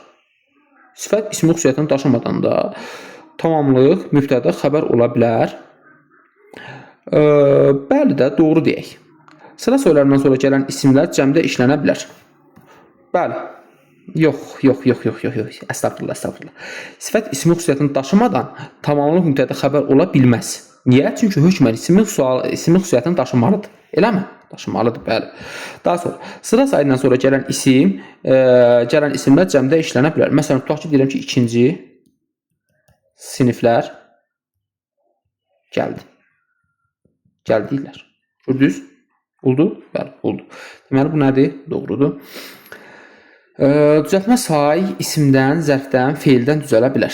Sifət ismi xüsusiyyətini daşımadan da tamamlıq mübtədə xəbər ola bilər. Bəli də, doğru deyək. Sıra söylərindən sonra gələn isimlər cəmdə işlənə bilər. Bəli. Yox. Əstəğfurullah. Sifət ismi xüsusiyyətini daşımadan tamamlıq mübtədə xəbər ola bilməz. Niyə? Çünki hökmən ismi xüsusiyyətini daşımalıdır. Eləmi? Daşımalıdır, bəli. Daha sonra sıra sayından sonra gələn isimlər cəmdə işlənə bilər. Məsələn, tutaq ki, deyirəm ki, 2-ci siniflər gəldi. Gəldilər. Gördünüz? Oldu? Bəli, oldu. Deməli, bu nədir? Doğrudur. Düzəltmə say isimdən, zərfdən, feildən düzələ bilər.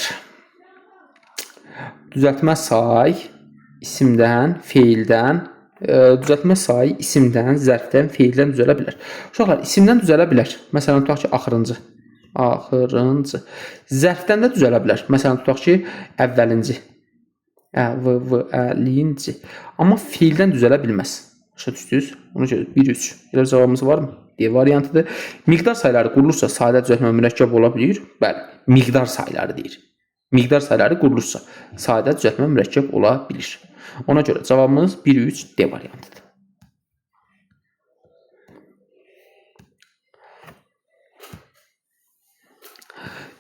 Düzəltmə say isimdən, feildən, düzəltmə sayı isimdən, zərfdən, feildən düzələ bilər. Uşaqlar, isimdən düzələ bilər. Məsələn, tutaq ki, axırıncı. Zərfdən də düzələ bilər. Məsələn, tutaq ki, əvvəlinci. Əvvəlinci. Amma feildən düzələ bilməz. Başa düşdünüz? Ona görə 1-3. Elə cavabımız varmı? D variantıdır. Miqdar sayları qurulursa sadə düzəltmə mürəkkəb ola bilir. Bəli, miqdar sayları deyir. Miqdar sayları qurulursa sadə düzəltmə mürəkkəb ola bilir. Ona görə cavabımız 1-3 D variantıdır.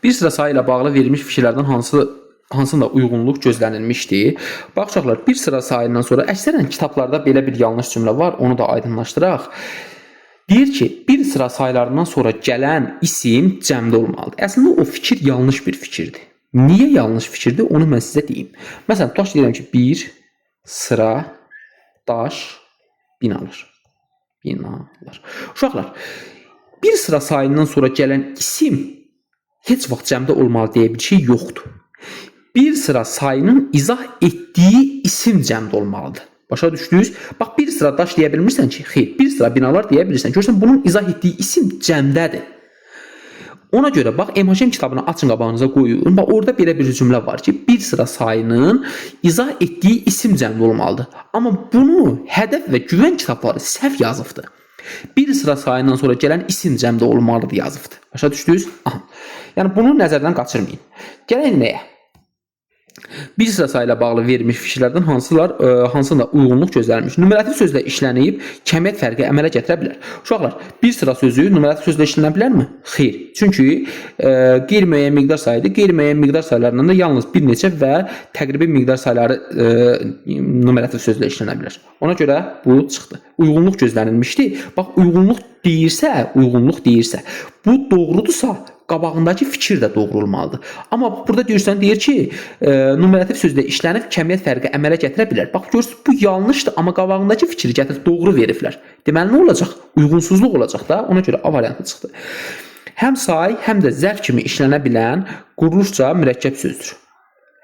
Bir sıra sayı ilə bağlı verilmiş fikirlərdən hansında uyğunluq gözlənilmişdir? Bax uşaqlar, bir sıra sayından sonra əksərən kitablarda belə bir yanlış cümlə var, onu da aydınlaşdıraq. Deyir ki, bir sıra saylarından sonra gələn isim cəmdə olmalıdır. Əslində o fikir yanlış bir fikirdir. Niyə yanlış fikirdir? Onu mən sizə deyim. Məsələn, tutaq ki, deyirəm ki, bir sıra daş binalar. Uşaqlar, bir sıra sayından sonra gələn isim heç vaxt cəmdə olmalı deyə bir şey yoxdur. Bir sıra sayının izah etdiyi isim cəmdə olmalıdır. Başa düşdünüz? Bax, bir sıra daş deyə bilmirsən ki, xeyr, bir sıra binalar deyə bilirsən. Görürsən, bunun izah etdiyi isim cəmdədir. Ona görə, bax, MHM kitabını açın qabağınıza qoyun. Bax, orada belə bir cümlə var ki, bir sıra sayının izah etdiyi isim cəmdə olmalıdır. Amma bunu hədəf və güvən kitabları səhv yazıbdır. Bir sıra sayından sonra gələn isim cəmdə olmalıdır yazıbdır. Başa düşdünüz? Aha. Yəni, bunu nəzərdən qaçırmayın. Gələk nəyə? Bir sıra sayla bağlı verilmiş fikirlərdən hansında uyğunluq gözlənilmiş? Numerativ sözlə işlənib kəmiyyət fərqi əmələ gətirə bilər. Uşaqlar, bir sıra sözü numerativ sözlə işlənə bilərmi? Xeyr. Çünki qeyri-müəyyən miqdar sayıdır. Qeyri-müəyyən miqdar saylarından da yalnız bir neçə və təqribi miqdar sayları numerativ sözlə işlənə bilər. Ona görə bu çıxdı. Uyğunluq gözlənilmişdi. Bax, uyğunluq deyirsə, bu doğrudursa, qabağındakı fikir də doğru olmalıdır. Amma burada deyir ki, numerativ sözlə işlənib kəmiyyət fərqi əmələ gətirə bilər. Bax, görürsünüz, bu yanlışdır, amma qabağındakı fikri gətirib doğru veriblər. Deməli, nə olacaq? Uyğunsuzluq olacaq da, ona görə A variantı çıxdı. Həm say, həm də zərf kimi işlənə bilən quruluşca mürəkkəb sözdür.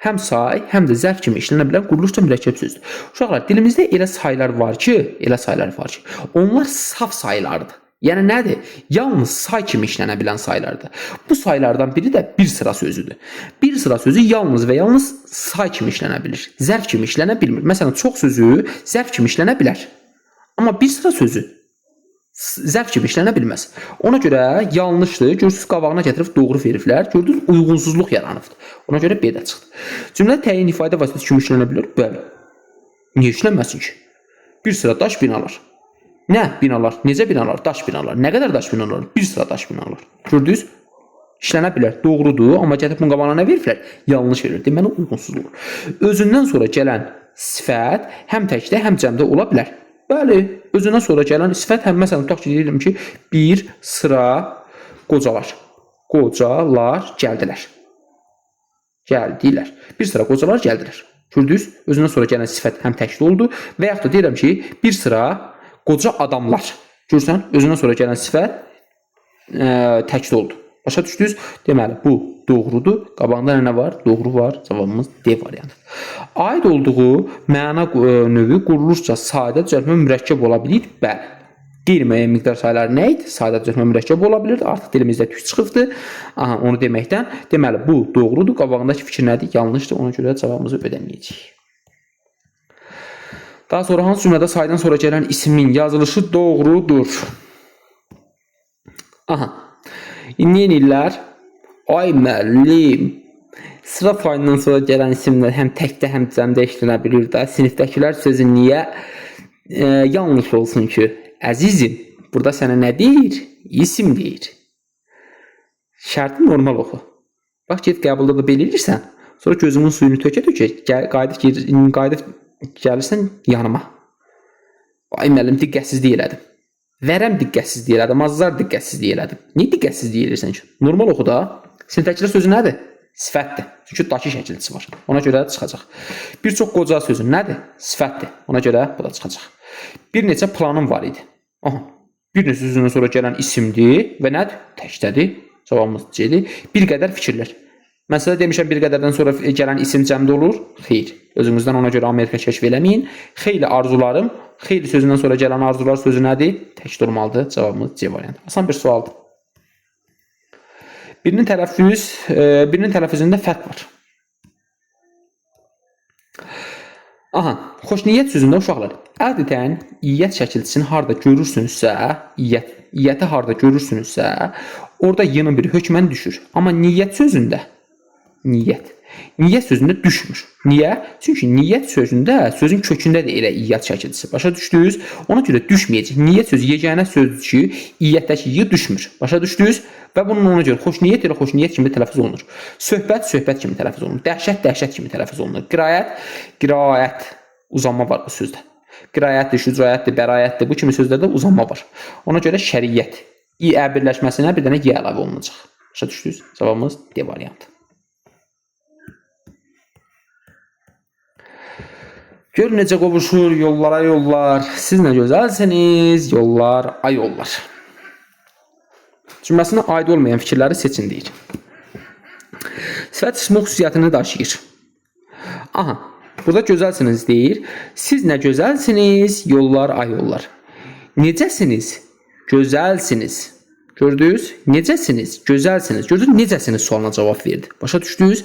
Həm say, həm də zərf kimi işlənə bilən quruluşca mürəkkəb sözdür. Uşaqlar, dilimizdə elə saylar var ki, onlar saf saylardır. Yəni nədir? Yalnız say kimi işlənə bilən saylardır. Bu saylardan biri də bir sıra sözüdür. Bir sıra sözü yalnız və yalnız say kimi işlənə bilir. Zərf kimi işlənə bilmir. Məsələn, çox sözü zərf kimi işlənə bilər. Amma bir sıra sözü zərf kimi işlənə bilməz. Ona görə yanlışdır. Görürsünüz, qabağına gətirib doğru veriblər. Gördünüz, uyğunsuzluq yaranıbdır. Ona görə B də çıxdı. Cümlə təyin ifadə vasitəsi kimi işlənə bilər? Bəli. Niyə işlənməsin ki? Bir sıra daş binalar. Nə binalar? Necə binalar? Daş binalar. Nə qədər daş binalar? Bir sıra daş binalar. Gördünüz? İşlənə bilər. Doğrudur. Amma gəlib bunun qabağına nə veriblər? Yanlış verir. Deməli, uyğunsuzluq. Özündən sonra gələn sifət həm təkdə, həm cəmdə ola bilər. Bəli, özündən sonra gələn sifət həm, məsələn, tutaq ki, deyirəm ki, bir sıra qocalar. Qocalar gəldilər. Gəldilər. Bir sıra qocalar gəldilər. Gördünüz? Özündən sonra gələn sifət həm təkdə oldu və yaxud da deyirəm ki, bir sıra qoca adamlar. Görürsən, özündən sonra gələn sifət təkdə oldu. Başa düşdünüz? Deməli, bu doğrudur. Qabağında nə var? Doğru var. Cavabımız D variantı. Aid olduğu məna növü quruluşca sadə düzəltmə mürəkkəb ola bilir. Bəli. Qeyri-müəyyən miqdar sayları nə idi? Sadə düzəltmə mürəkkəb ola bilirdi. Artıq dilimizdə tük çıxıbdı. Aha, onu deməkdən. Deməli, bu doğrudur. Qabağındakı fikir nədir? Yanlışdır. Ona görə cavabımızı ödəməyəcəyik. Daha sonra hansı cümlədə saydan sonra gələn ismin yazılışı doğrudur? Aha. İnləyənlər, ay müəllim, sıra fayından sonra gələn isimlər həm təkdə, həm cəmdə işlənə bilir də. Sinifdəkilər sözü niyə yanlış olsun ki? Əzizim, burada sənə nə deyir? İsim deyir. Şərti normal oxu. Bax, get qəbulda da belirlirsən. Sonra gözümün suyunu tökə-tökə, qayıdıb gəlirsən yanıma. Ay müəllim, diqqətsizlik elədim. Vərəm diqqətsizlik elədim, azlar diqqətsizlik elədim. Niyə diqqətsizlik eləyirsən ki? Normal oxu da. Sinifdəkilər sözü nədir? Sifətdir. Çünki daki şəkilçisi var. Ona görə çıxacaq. Bir çox qoca sözü nədir? Sifətdir. Ona görə bu da çıxacaq. Bir neçə planım var idi. Aha. Bir neçə sözündən sonra gələn isimdir və nədir? Təkdədir. Cavabımız C-dir. Bir qədər fikirlər. Məsələ demişəm, bir qədərdən sonra gələn isim cəmdə olur. Xeyr. Özünüzdən ona görə Amerika kəşf eləməyin. Xeyli arzularım. Xeyli sözündən sonra gələn arzular sözü nədir? Təkdə olmalıdır. Cavabımız C variantı. Asan bir sualdır. Birinin tələffüzündə fərq var. Aha, xoşniyyət sözündə uşaqlar, adətən iyyət şəkilçisini harda görürsünüzsə, iyyəti harda görürsünüzsə, orada yeni bir hökmən düşür. Amma niyyət sözündə, niyyət sözündə düşmür. Niyə? Çünki niyyət sözündə sözün kökündə də elə iyyət şəkilçisi. Başa düşdünüz? Ona görə düşməyəcək. Niyyət sözü yeganə sözdür ki, iyyətdəki y düşmür. Başa düşdünüz? Və bunun ona görə xoşniyyət elə xoşniyyət kimi tələffüz olunur. Söhbət söhbət kimi tələffüz olunur. Dəhşət dəhşət kimi tələffüz olunur. Qiraət uzanma var bu sözdə. Qiraətdir, şücaətdir, bərayətdir. Bu kimi sözlərdə uzanma var. Ona görə şəriət i-ə birləşməsinə bir dənə y əlavə olunacaq. Başa düşdünüz? Cavabımız D variantı. Gör necə qovuşur yollara yollar. Siz nə gözəlsiniz, yollar, ay yollar. Cümləsinə aid olmayan fikirləri seçin deyir. Sifət ismi xüsusiyyətini daşıyır. Aha, burada gözəlsiniz deyir. Siz nə gözəlsiniz, yollar, ay yollar. Necəsiniz, gözəlsiniz. Gördünüz? Necəsiniz, gözəlsiniz. Gördünüz, necəsiniz sualına cavab verdi. Başa düşdünüz?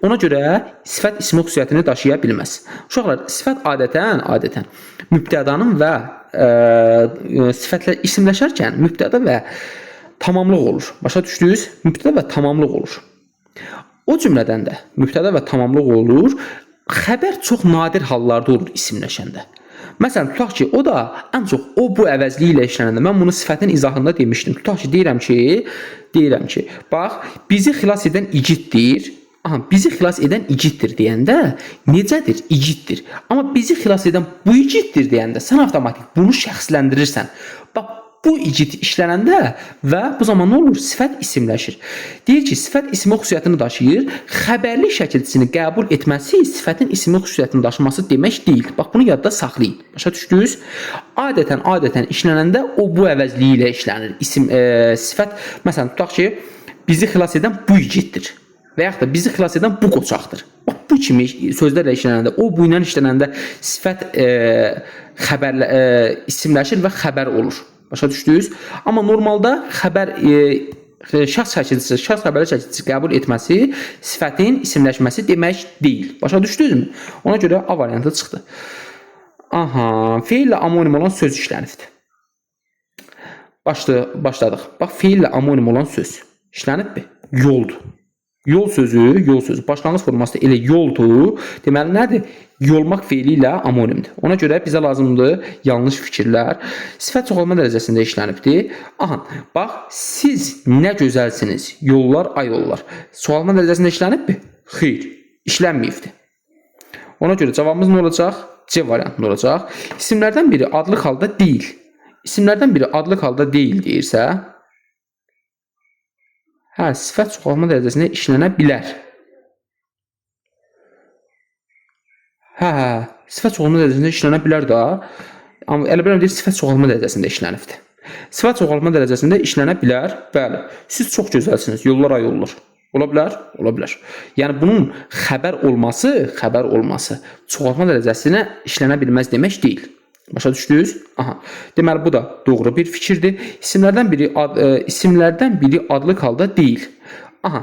Ona görə sifət ismi xüsusiyyətini daşıya bilməz. Uşaqlar, sifət adətən mübtədanın və sifətlər isimləşərkən mübtəda və tamamlıq olur. Başa düşdünüz? Mübtəda və tamamlıq olur. O cümlədən də mübtəda və tamamlıq olur. Xəbər çox nadir hallarda olur isimləşəndə. Məsələn, tutaq ki, o da ən çox o bu əvəzliyi ilə işlənəndə mən bunu sifətin izahında demişdim. Tutaq ki, deyirəm ki, bax, bizi xilas edən igiddir. Aha, bizi xilas edən igiddir deyəndə necədir? İgiddir. Amma bizi xilas edən bu igiddir deyəndə sən avtomatik bunu şəxsləndirirsən. Bax, bu igid işlənəndə və bu zaman nə olur? Sifət isimləşir. Deyir ki, sifət ismi xüsusiyyətini daşıyır. Xəbərli şəkilçisini qəbul etməsi sifətin ismi xüsusiyyətini daşıması demək deyil. Bax, bunu yadda saxlayın. Başa düşdünüz? Adətən işlənəndə o bu əvəzliyi ilə işlənir. Sifət, məsələn, tutaq ki, bizi xilas edən bu igiddir. Və yaxud da bizi xilas edən bu qoçaqdır. Bu kimi sözlərlə işlənəndə, o bu ilə işlənəndə sifət isimləşir və xəbər olur. Başa düşdünüz? Amma normalda xəbər şəxs xəbərli şəkilçisi qəbul etməsi sifətin isimləşməsi demək deyil. Başa düşdünüzmü? Ona görə A variantı çıxdı. Aha, feillə amonim olan söz işlənibdir. Başladıq. Bax, feillə amonim olan söz işlənibdir. Yoldur. Yol sözü başlanğıc formasında elə yoldur. Deməli nədir? Yolmaq feili ilə amonimdir. Ona görə bizə lazımdır yanlış fikirlər. Sifət çoxalma dərəcəsində işlənibdir. Aha, bax, siz nə gözəlsiniz. Yollar, ay yollar. Çoxalma dərəcəsində işlənibmi? Xeyr, işlənməyibdir. Ona görə cavabımız nə olacaq? C variantında olacaq. İsimlərdən biri adlıq halda deyil. İsimlərdən biri adlıq halda deyil deyirsə, hə, sifət çoxalma dərəcəsində işlənə bilər. Hə, sifət çoxalma dərəcəsində işlənə bilər da. Amma elə biləm deyir, sifət çoxalma dərəcəsində işlənibdir. Sifət çoxalma dərəcəsində işlənə bilər. Bəli, siz çox gözəlsiniz. Yollar, ay yollar. Ola bilər? Ola bilər. Yəni bunun xəbər olması çoxalma dərəcəsinə işlənə bilməz demək deyil. Başa düşdünüz? Aha. Deməli bu da doğru bir fikirdir. İsimlərdən biri adlıq halda deyil. Aha.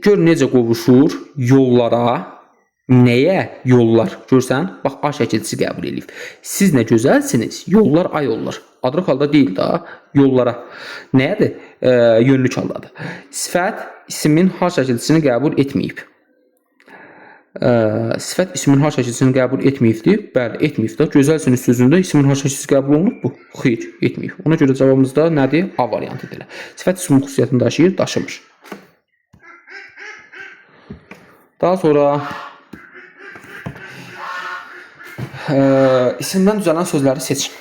Gör necə qovuşur yollara. Nəyə? Yollar. Görsən? Bax, A şəkilçisi qəbul edib. Siz nə gözəlsiniz? Yollar, ay yollar. Adlıq halda deyil da, yollara. Nəyədir? Yönlük haldadır. Sifət ismin H şəkilçisini qəbul etməyib. Sifət ismin H şəkilçisini qəbul etməyibdir. Bəli, etməyibdir. Gözəlsiniz sözündə ismin H şəkilçisi qəbul olunub bu? Xeyr, etməyib. Ona görə cavabımız da nədir? A variantıdır. Sifət ismin xüsusiyyətini daşıyır, daşımır. Daha sonra isimdən düzələn sözləri seçin.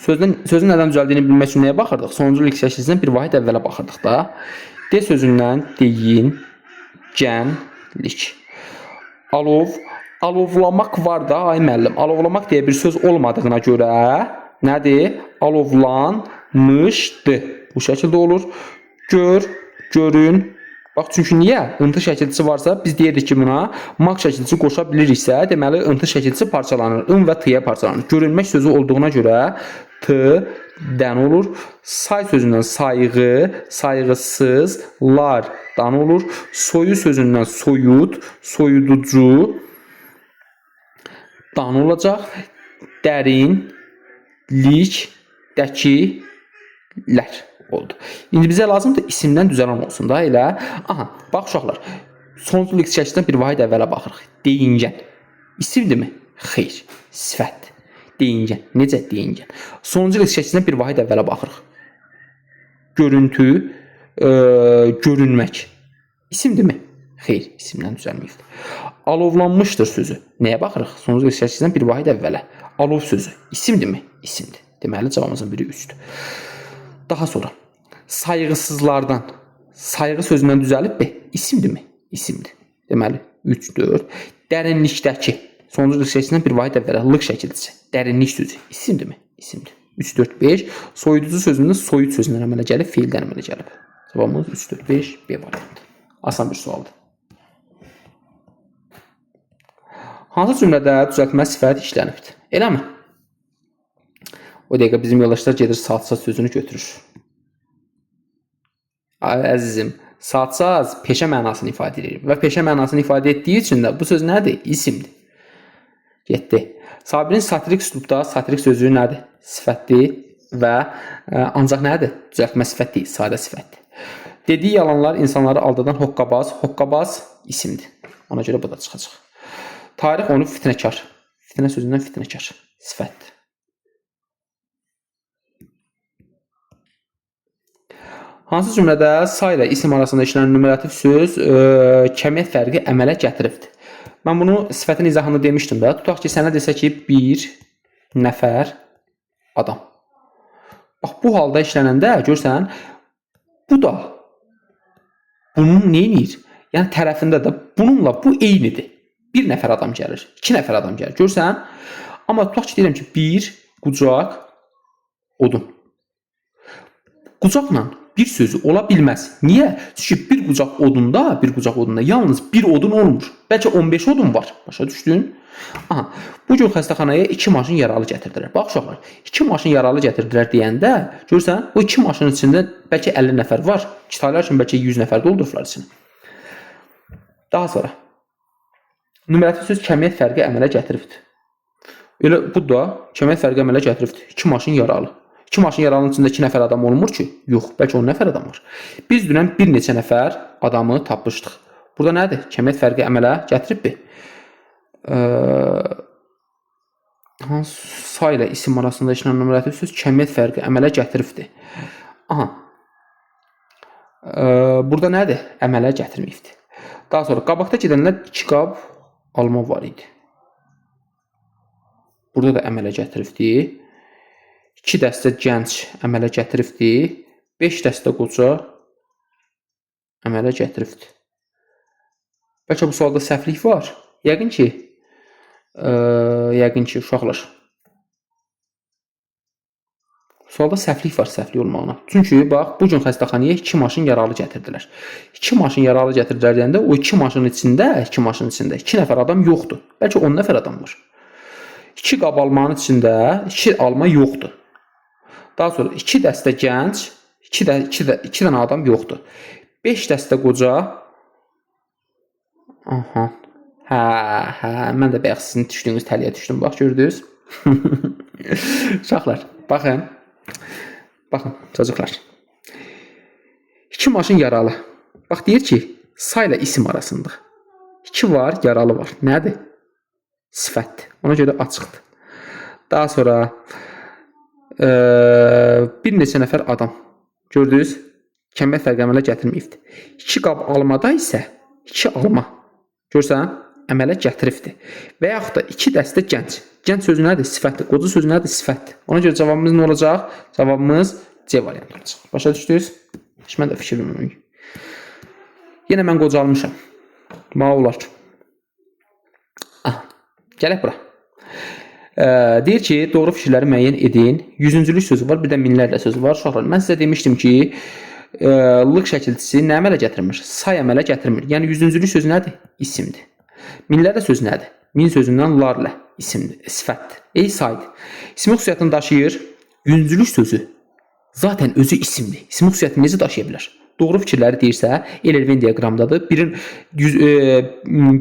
Sözün nədən düzəldiyini bilmək üçün nəyə baxırdıq? Sonuncu ilk şəkilçisindən bir vahid əvvələ baxırdıq da. D sözündən deyin, gənlik. Alov, alovlamaq var da, ay müəllim. Alovlamaq deyə bir söz olmadığına görə nədir? Alovlanmışdı. Bu şəkildə olur. Gör, görün. Bax, çünki niyə? Intı şəkilçisi varsa, biz deyirik ki, buna maq şəkilçisi qoşa biliriksə, deməli, intı şəkilçisi parçalanır. In və t-yə parçalanır. Görünmək sözü olduğuna görə t-dən olur. Say sözündən sayğı, sayğısızlardan olur. Soyu sözündən soyud, soyuducu dan olacaq. Dərinlik, dəkilər oldu. İndi bizə lazımdır isimdən düzələn olsun da elə. Aha, bax uşaqlar. Sonuncu ilk şəkildən bir vahid əvvələ baxırıq. Deyingən. İsimdirmi? Xeyr. Sifət. Deyingən. Necə deyingən? Sonuncu ilk şəkildən bir vahid əvvələ baxırıq. Görüntü, görünmək. İsimdirmi? Xeyr, isimdən düzəlməyibdir. Alovlanmışdır sözü. Nəyə baxırıq? Sonuncu ilk şəkildən bir vahid əvvələ. Alov sözü. İsimdirmi? İsimdir. Deməli cavabımızın biri 3-dür. Daha sonra sayğısızlardan. Sayğı sözündən düzəlib mi? İsimdirmi? İsimdir. Deməli 3, 4. Dərinlikdəki. Sonuncu ilk şəkildən bir vahid əvvələ. Lıq şəkilçisi. Dərinlik sözü. İsimdirmi? İsimdir. 3, 4, 5. Soyuducu sözündən soyud sözündən əmələ gəlib, feildən əmələ gəlib. Cavabımız 3, 4, 5, B variantı. Asan bir sualdır. Hansı cümlədə düzəltmə sifət işlənibdir? Eləmi? O dəqiqə bizim yoldaşlar gedir saat-saz sözünü götürür. Əzizim, saat-saz peşə mənasını ifadə edir. Və peşə mənasını ifadə etdiyi üçün də bu söz nədir? İsimdir. Getdi. Sabirin satirik üslubda satirik sözü nədir? Sifətdir. və ancaq nədir? Düzəltmə sifət deyil, sadə sifətdir. Dediyi yalanlar insanları aldadan hoqqabaz. Hoqqabaz isimdir. Ona görə bu da çıxacaq. Tarix onu fitnəkar. Fitnə sözündən fitnəkar. Sifətdir. Hansı cümlədə sa ilə isim arasında işlənən numerativ söz kəmiyyət fərqi əmələ gətiribdir? Mən bunu sifətin izahını demişdim də. Tutaq ki, sənə desə ki, bir nəfər adam. Bax, bu halda işlənəndə görsən, bu da bunun neyinir? Yəni, tərəfində də bununla bu eynidir. Bir nəfər adam gəlir, iki nəfər adam gəlir. Görsən, amma tutaq ki, deyirəm ki, bir qucaq odun. Qucaqla bir sözü ola bilməz. Niyə? Çünki bir qucaq odunda yalnız bir odun olmur. Bəlkə 15 odun var. Başa düşdün? Aha, bu gün xəstəxanaya 2 maşın yaralı gətirdilər. Bax uşaqlar, 2 maşın yaralı gətirdilər deyəndə, görsən, o 2 maşının içində bəlkə 50 nəfər var. Kitaylar üçün bəlkə 100 nəfər doldurublar içini. Daha sonra numerativ söz kəmiyyət fərqi əmələ gətiribdir. Elə bu da kəmiyyət fərqi əmələ gətiribdir. 2 maşın yaralı. 2 maşın yaralının içində 2 nəfər adam olmur ki? Yox, bəlkə 10 nəfər adam var. Biz dünən bir neçə nəfər adamı tapmışdıq. Burada nədir? Kəmiyyət fərqi əmələ gətiribdir. Sa ilə isim arasında işlənən numerativ söz kəmiyyət fərqi əmələ gətiribdir. Aha. Burada nədir? Əmələ gətirməyibdir. Daha sonra qabaqda gedənlər 2 qab alma var idi. Burada da əmələ gətiribdir. 2 dəstə gənc əmələ gətiribdir. 5 dəstə qoca əmələ gətiribdir. Bəlkə bu sualda səhvlik var. Yəqin ki, uşaqlar. Sualda səhvlik var, səhvlik olmağına. Çünki, bax, bu gün xəstəxanaya 2 maşın yaralı gətirdilər. 2 maşın yaralı gətirdilər deyəndə, o 2 maşının içində 2 nəfər adam yoxdur. Bəlkə 10 nəfər adam var. 2 qab almanın içində 2 alma yoxdur. Daha sonra 2 dəstə gənc, 2 dənə adam yoxdur. 5 dəstə qoca. Aha. Mən də bəyək sizin düşdüyünüz təliyə düşdüm. Bax, gördünüz. Uşaqlar, baxın. Baxın, çocuklar. 2 maşın yaralı. Bax, deyir ki, sa ilə isim arasında. 2 var, yaralı var. Nədir? Sifətdir. Ona görə açıqdır. Daha sonra bir neçə nəfər adam. Gördünüz? Kəmiyyət fərqi əmələ gətirməyibdir. 2 qab almada isə 2 alma. Görsən? Əmələ gətiribdir. Və yaxud da 2 dəstə gənc. Gənc sözü nədir? Sifətdir. Qoca sözü nədir? Sifətdir. Ona görə cavabımız nə olacaq? Cavabımız C variantı olacaq. Başa düşdünüz? Heç mən də fikir verməyim. Yenə mən qocalmışam. Mənə olar. Gələk bura. Deyir ki, doğru fikirləri müəyyən edin. Yüzüncülük sözü var, bir də minlərlə sözü var. Uşaqlar, mən sizə demişdim ki, lıq şəkilçisi nə əmələ gətirmir? Say əmələ gətirmir. Yəni, yüzüncülük sözü nədir? İsimdir. Minlərlə sözü nədir? Min sözündən larlə isimdir, sifətdir. Saydır. İsmi xüsusiyyətini daşıyır. Yüzüncülük sözü zaten özü isimdir. İsmi xüsusiyyətini necə daşıya bilər? Doğru fikirləri deyirsə, L-Venn diaqramdadır.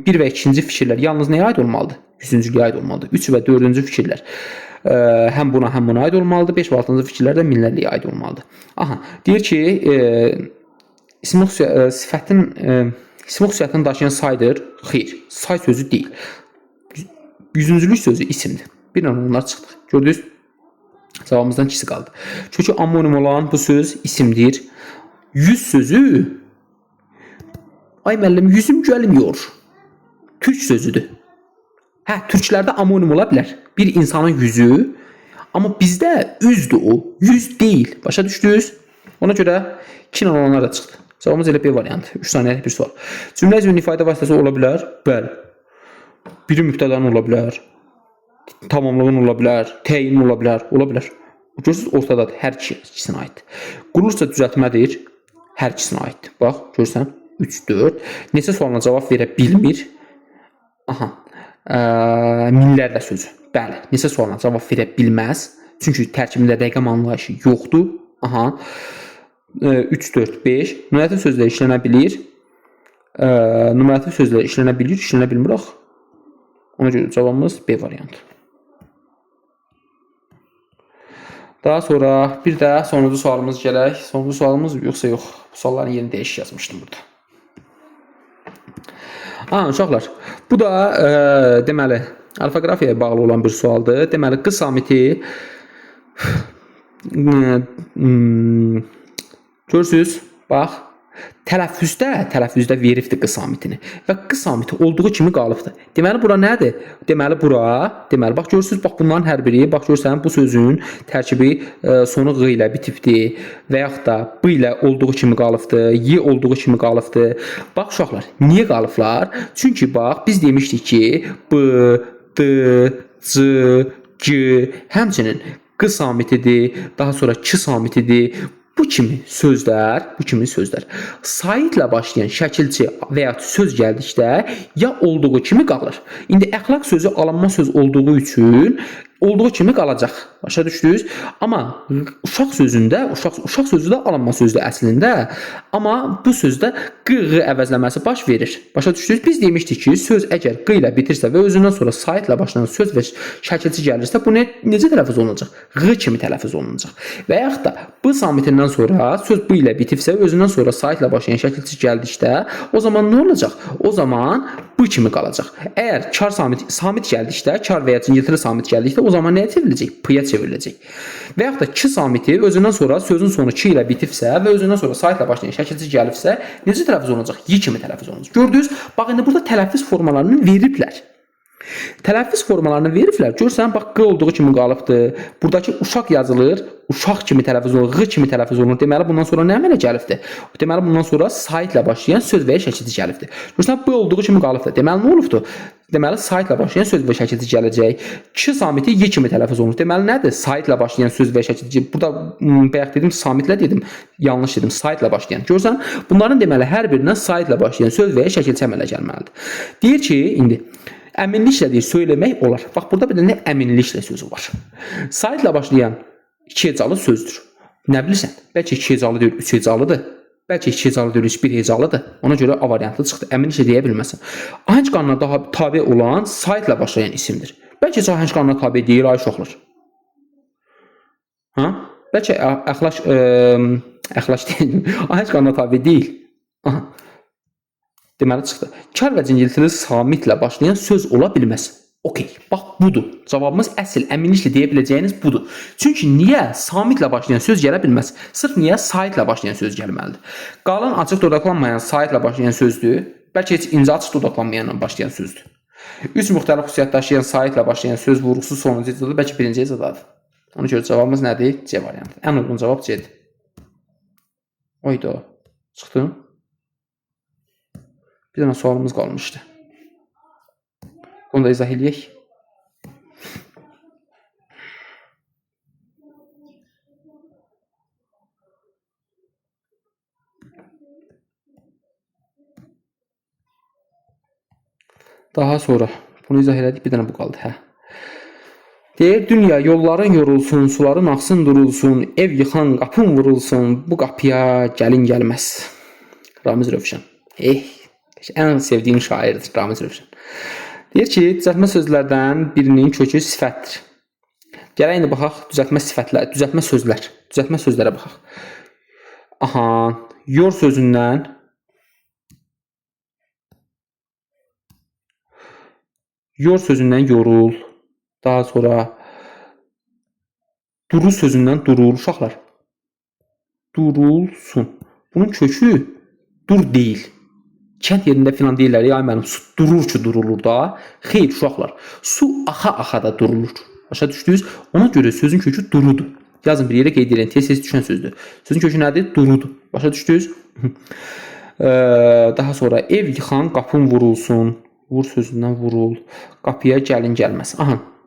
Bir və ikinci fikirlər yalnız nəyə aid olmalıdır? Yüzüncülüyə aid olmalıdır. 3 və 4-cü fikirlər həm buna aid olmalıdır. 5 və 6-cı fikirlər də minlərliyə aid olmalıdır. Aha, deyir ki, ismi xüsusiyyətini daşıyan saydır. Xeyr, say sözü deyil. Yüzüncülük sözü isimdir. Bir an onlar çıxdı. Gördünüz? Cavabımızdan ikisi qaldı. Çünki amonim olan bu söz isimdir. Yüz sözü, ay müəllim, yüzüm gəlmiyor. Türk sözüdür. Türklərdə amonim ola bilər. Bir insanın yüzü, amma bizdə üzdür o. Yüz deyil. Başa düşdünüz? Ona görə 2 ilə olanlar da çıxdı. Cavabımız elə B variantı. 3 saniyəlik bir sual. Cümlə üzvünün ifadə vasitəsi ola bilər? Bəli. Biri mübtədanın ola bilər. Tamamlığın ola bilər. Təyin ola bilər. Ola bilər. Görürsünüz, ortadadır. Hər ikisinə aiddir. Qurulursa düzəltmədir. Hər ikisinə aiddir. Bax, görürsən. 3, 4. Neçə sualına cavab verə bilmir? Aha. Minlərlə sözü. Bəli. Neçə sualına cavab verə bilməz. Çünki tərkibində rəqəm anlayışı yoxdur. Aha. 3, 4, 5. Numerativ sözlər işlənə bilir. Numerativ sözlər işlənə bilir, işlənə bilmir axı. Ona görə cavabımız B variantı. Daha sonra bir də sonuncu sualımız gələk. Sonuncu sualımız yoxsa yox. Bu sualların yerini dəyişik yazmışdım burada. Uşaqlar, bu da deməli orfoqrafiyaya bağlı olan bir sualdır. Deməli q samiti görürsüz, bax, tələffüzdə veribdir q samitini və q samiti olduğu kimi qalıbdır. Deməli bura nədir? Deməli bax görürsüz, bax bunların hər biri, bax görürsən bu sözün tərkibi sonu q ilə bitibdir və yaxud da b ilə olduğu kimi qalıbdır, y olduğu kimi qalıbdır. Bax uşaqlar, niyə qalıblar? Çünki bax biz demişdik ki, b, d, c, g həmçinin q samitidir, daha sonra k samitidir. Bu kimi sözlər saitlə başlayan şəkilçi və ya söz gəldikdə ya olduğu kimi qalır. İndi əxlaq sözü alınma söz olduğu üçün olduğu kimi qalacaq. Başa düşdünüz? Amma uşaq sözü də alınma sözdür əslində. Amma bu sözdə q əvəzləməsi baş verir. Başa düşdünüz? Biz demişdik ki, söz əgər q ilə bitirsə və özündən sonra saitlə başlayan söz və şəkilçi gəlirsə, bu necə tələffüz olunacaq? Q kimi tələffüz olunacaq. Və yaxud da b samitindən sonra söz b ilə bitibsə, özündən sonra saitlə başlayan şəkilçi gəldikdə, o zaman nə olacaq? O zaman b kimi qalacaq. Əgər kar samit gəldikdə, kar və ya cingiltili samit gəldikdə, o zaman nəyə çevriləcək? P-yə çevriləcək. Və yaxud da k samiti özündən sonra sözün sonu k ilə bitibsə və özündən sonra saitlə başlayan şəkilçi gəlibsə, necə tələffüz olunacaq? Y kimi tələffüz olunacaq. Gördünüz? Bax, indi burada tələffüz formalarını veriblər. Tələffüz formalarını veriblər. Görsən, bax, q olduğu kimi qalıbdır. Buradakı uşaq yazılır, uşaq kimi tələffüz olunur, q kimi tələffüz olunur. Deməli, bundan sonra nə əmələ gəlibdir? Deməli, bundan sonra saitlə başlayan söz və ya şəkilçi gəlibdir. Görsən, b olduğu kimi qalıbdır. Deməli, nə olubdur? Deməli, saitlə başlayan söz və şəkilçi gələcək. K samiti y kimi tələffüz olunur. Deməli, nədir? Saitlə başlayan söz və şəkilçi. Burada bayaq dedim, samitlə dedim, yanlış dedim, saitlə başlayan. Görsən, bunların deməli hər birindən saitlə başlayan söz və ya şəkilçi əmələ gəlməlidir. Deyir ki, indi əminliklə deyir, söyləmək olar. Bax, burada bir də əminliklə sözü var. Saitlə başlayan iki hecalı sözdür. Nə bilirsən? Bəlkə iki hecalı deyil, üç hecalıdır. Bəlkə iki hecalı deyil, bir hecalıdır. Ona görə A variantı çıxdı. Əminliklə deyə bilməsən. Ahənc qanuna daha tabe olan saitlə başlayan isimdir. Bəlkə ahənc qanuna tabe deyil, ay uşaqlar. Bəlkə əxlaş deyil. Ahənc qanuna tabe deyil. Deməli çıxdı. Kar və cingiltili samitlə başlayan söz ola bilməz. Okey, bax budur. Cavabımız əsl əminliklə deyə biləcəyiniz budur. Çünki niyə samitlə başlayan söz gələ bilməz? Sırf niyə saitlə başlayan söz gəlməlidir? Qalın açıq dodaqlanmayan saitlə başlayan sözdür. Bəlkə heç incə açıq dodaqlanmayanla başlayan sözdür. Üç müxtəlif xüsusiyyət daşıyan saitlə başlayan söz vurğusu sonuncu hecadır, bəlkə birinci hecadadır. Ona görə cavabımız nədir? C variantı. Ən uyğun cavab C'dir. Oydu. Çıxdım. Bir dənə sualımız qalmışdı. Onu da izah edək. Daha sonra bunu izah elədik. Bir dənə bu qaldı. Deyir, dünya yolların yorulsun, suların axsın durulsun, ev yıxan qapın vurulsun, bu qapıya gəlin gəlməz. Ramiz Rövşən. Ən sevdiyim şairdir Ramiz Rövşən. Deyir ki, düzəltmə sözlərdən birinin kökü sifətdir. Gələk indi baxaq düzəltmə sözlərə baxaq. Yor sözündən yorul, daha sonra durul sözündən durul, uşaqlar. Durulsun. Bunun kökü dur deyil. Kənd yerində filan deyirlər, ya mənim su durur ki, durulur da. Xeyr, uşaqlar, su axa-axa da durulur. Başa düşdünüz? Ona görə sözün kökü durudur. Yazın bir yerə qeyd edin, tez-tez düşən sözdür. Sözün kökü nədir? Durudur. Başa düşdünüz? Daha sonra ev yıxan qapın vurulsun. Vur sözündən vurul. Qapıya gəlin gəlməz.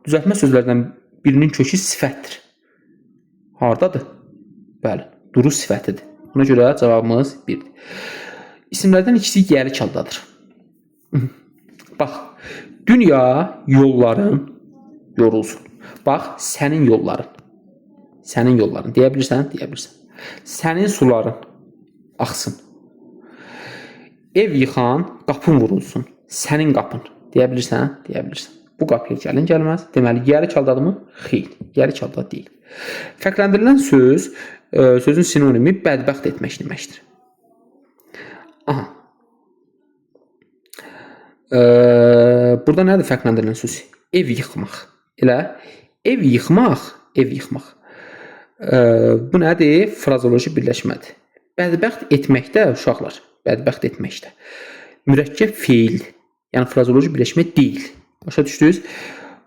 Düzəltmə sözlərdən birinin kökü sifətdir. Hardadır? Bəli, duru sifətidir. Ona görə cavabımız 1-dir. İsimlərdən ikisi gəli çaldadır. Bax, dünya yolların yorulsun. Bax, sənin yolların. Sənin yolların. Deyə bilirsən? Deyə bilirsən. Sənin suların axsın. Ev yıxan qapın vurulsun. Sənin qapın. Deyə bilirsən? Deyə bilirsən. Bu qapıya gəlin gəlməz. Deməli, gəri çaldadımı? Xeyr, gəri çaldad deyil. Fərqləndirilən söz, sözün sinonimi bədbəxt etmək deməkdir. Aha. Burada nədir fərqləndirilən söz? Ev yıxmaq. Elə ev yıxmaq, ev yıxmaq. Bu nədir? Frazoloji birləşmədir. Bədbəxt etməkdə uşaqlar, bədbəxt etməkdə mürəkkəb feildir. Yəni frazoloji birləşmə deyil. Başa düşdünüz?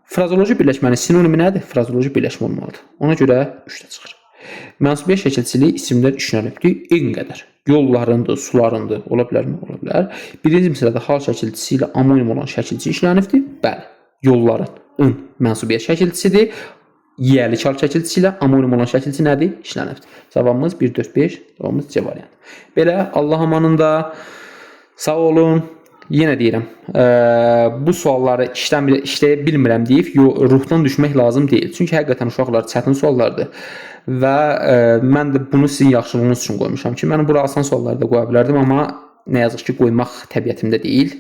Frazoloji birləşmənin sinonimi nədir? Frazoloji birləşmə olmalıdır. Ona görə 3-də çıxır. Mənsubiyyət şəkilçili isimlər işlənibdir. En qədər. Yollarındır, sularındır. Ola bilərmi? Ola bilər. Birinci misrədə hal şəkilçisi ilə amonim olan şəkilçi işlənibdir. Bəli. Yolların mənsubiyyət şəkilçisidir. Yiyəli çal şəkilçisi ilə amonim olan şəkilçi nədir? İşlənibdir. Cavabımız 1, 4, 5. Cavabımız C variantı. Belə Allah amanında. Sağ olun. Yenə deyirəm, bu sualları işləyə bilmirəm deyib ruhdan düşmək lazım deyil. Çünki həqiqətən uşaqlar çətin suallardır və mən də bunu sizin yaxşılığınız üçün qoymuşam ki, mən bura asan sualları da qoya bilərdim, amma nə yazıq ki, qoymaq təbiətimdə deyil.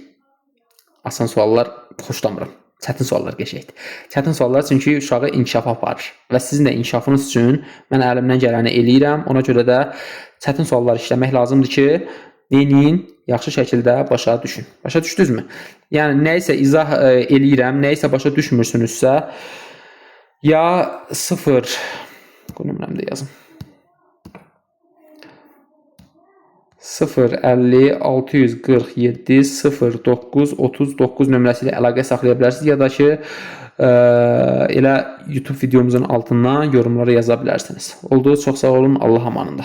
Asan suallar xoşlamıram. Çətin suallar qəşəngdir. Çətin suallar çünki uşağı inkişafa aparır və sizin də inkişafınız üçün mən əlimdən gələni eləyirəm. Ona görə də çətin suallar işləmək lazımdır ki, neyin? Yaxşı şəkildə başa düşün. Başa düşdünüzmü? Yəni nəyisə izah eləyirəm, nəyisə başa düşmürsünüzsə ya 0 qoyuram da yazım. 050 647 09 39 nömrəsi ilə əlaqə saxlaya bilərsiniz ya da ki elə YouTube videomuzun altından yorumlara yaza bilərsiniz. Oldu, çox sağ olun, Allah amanında.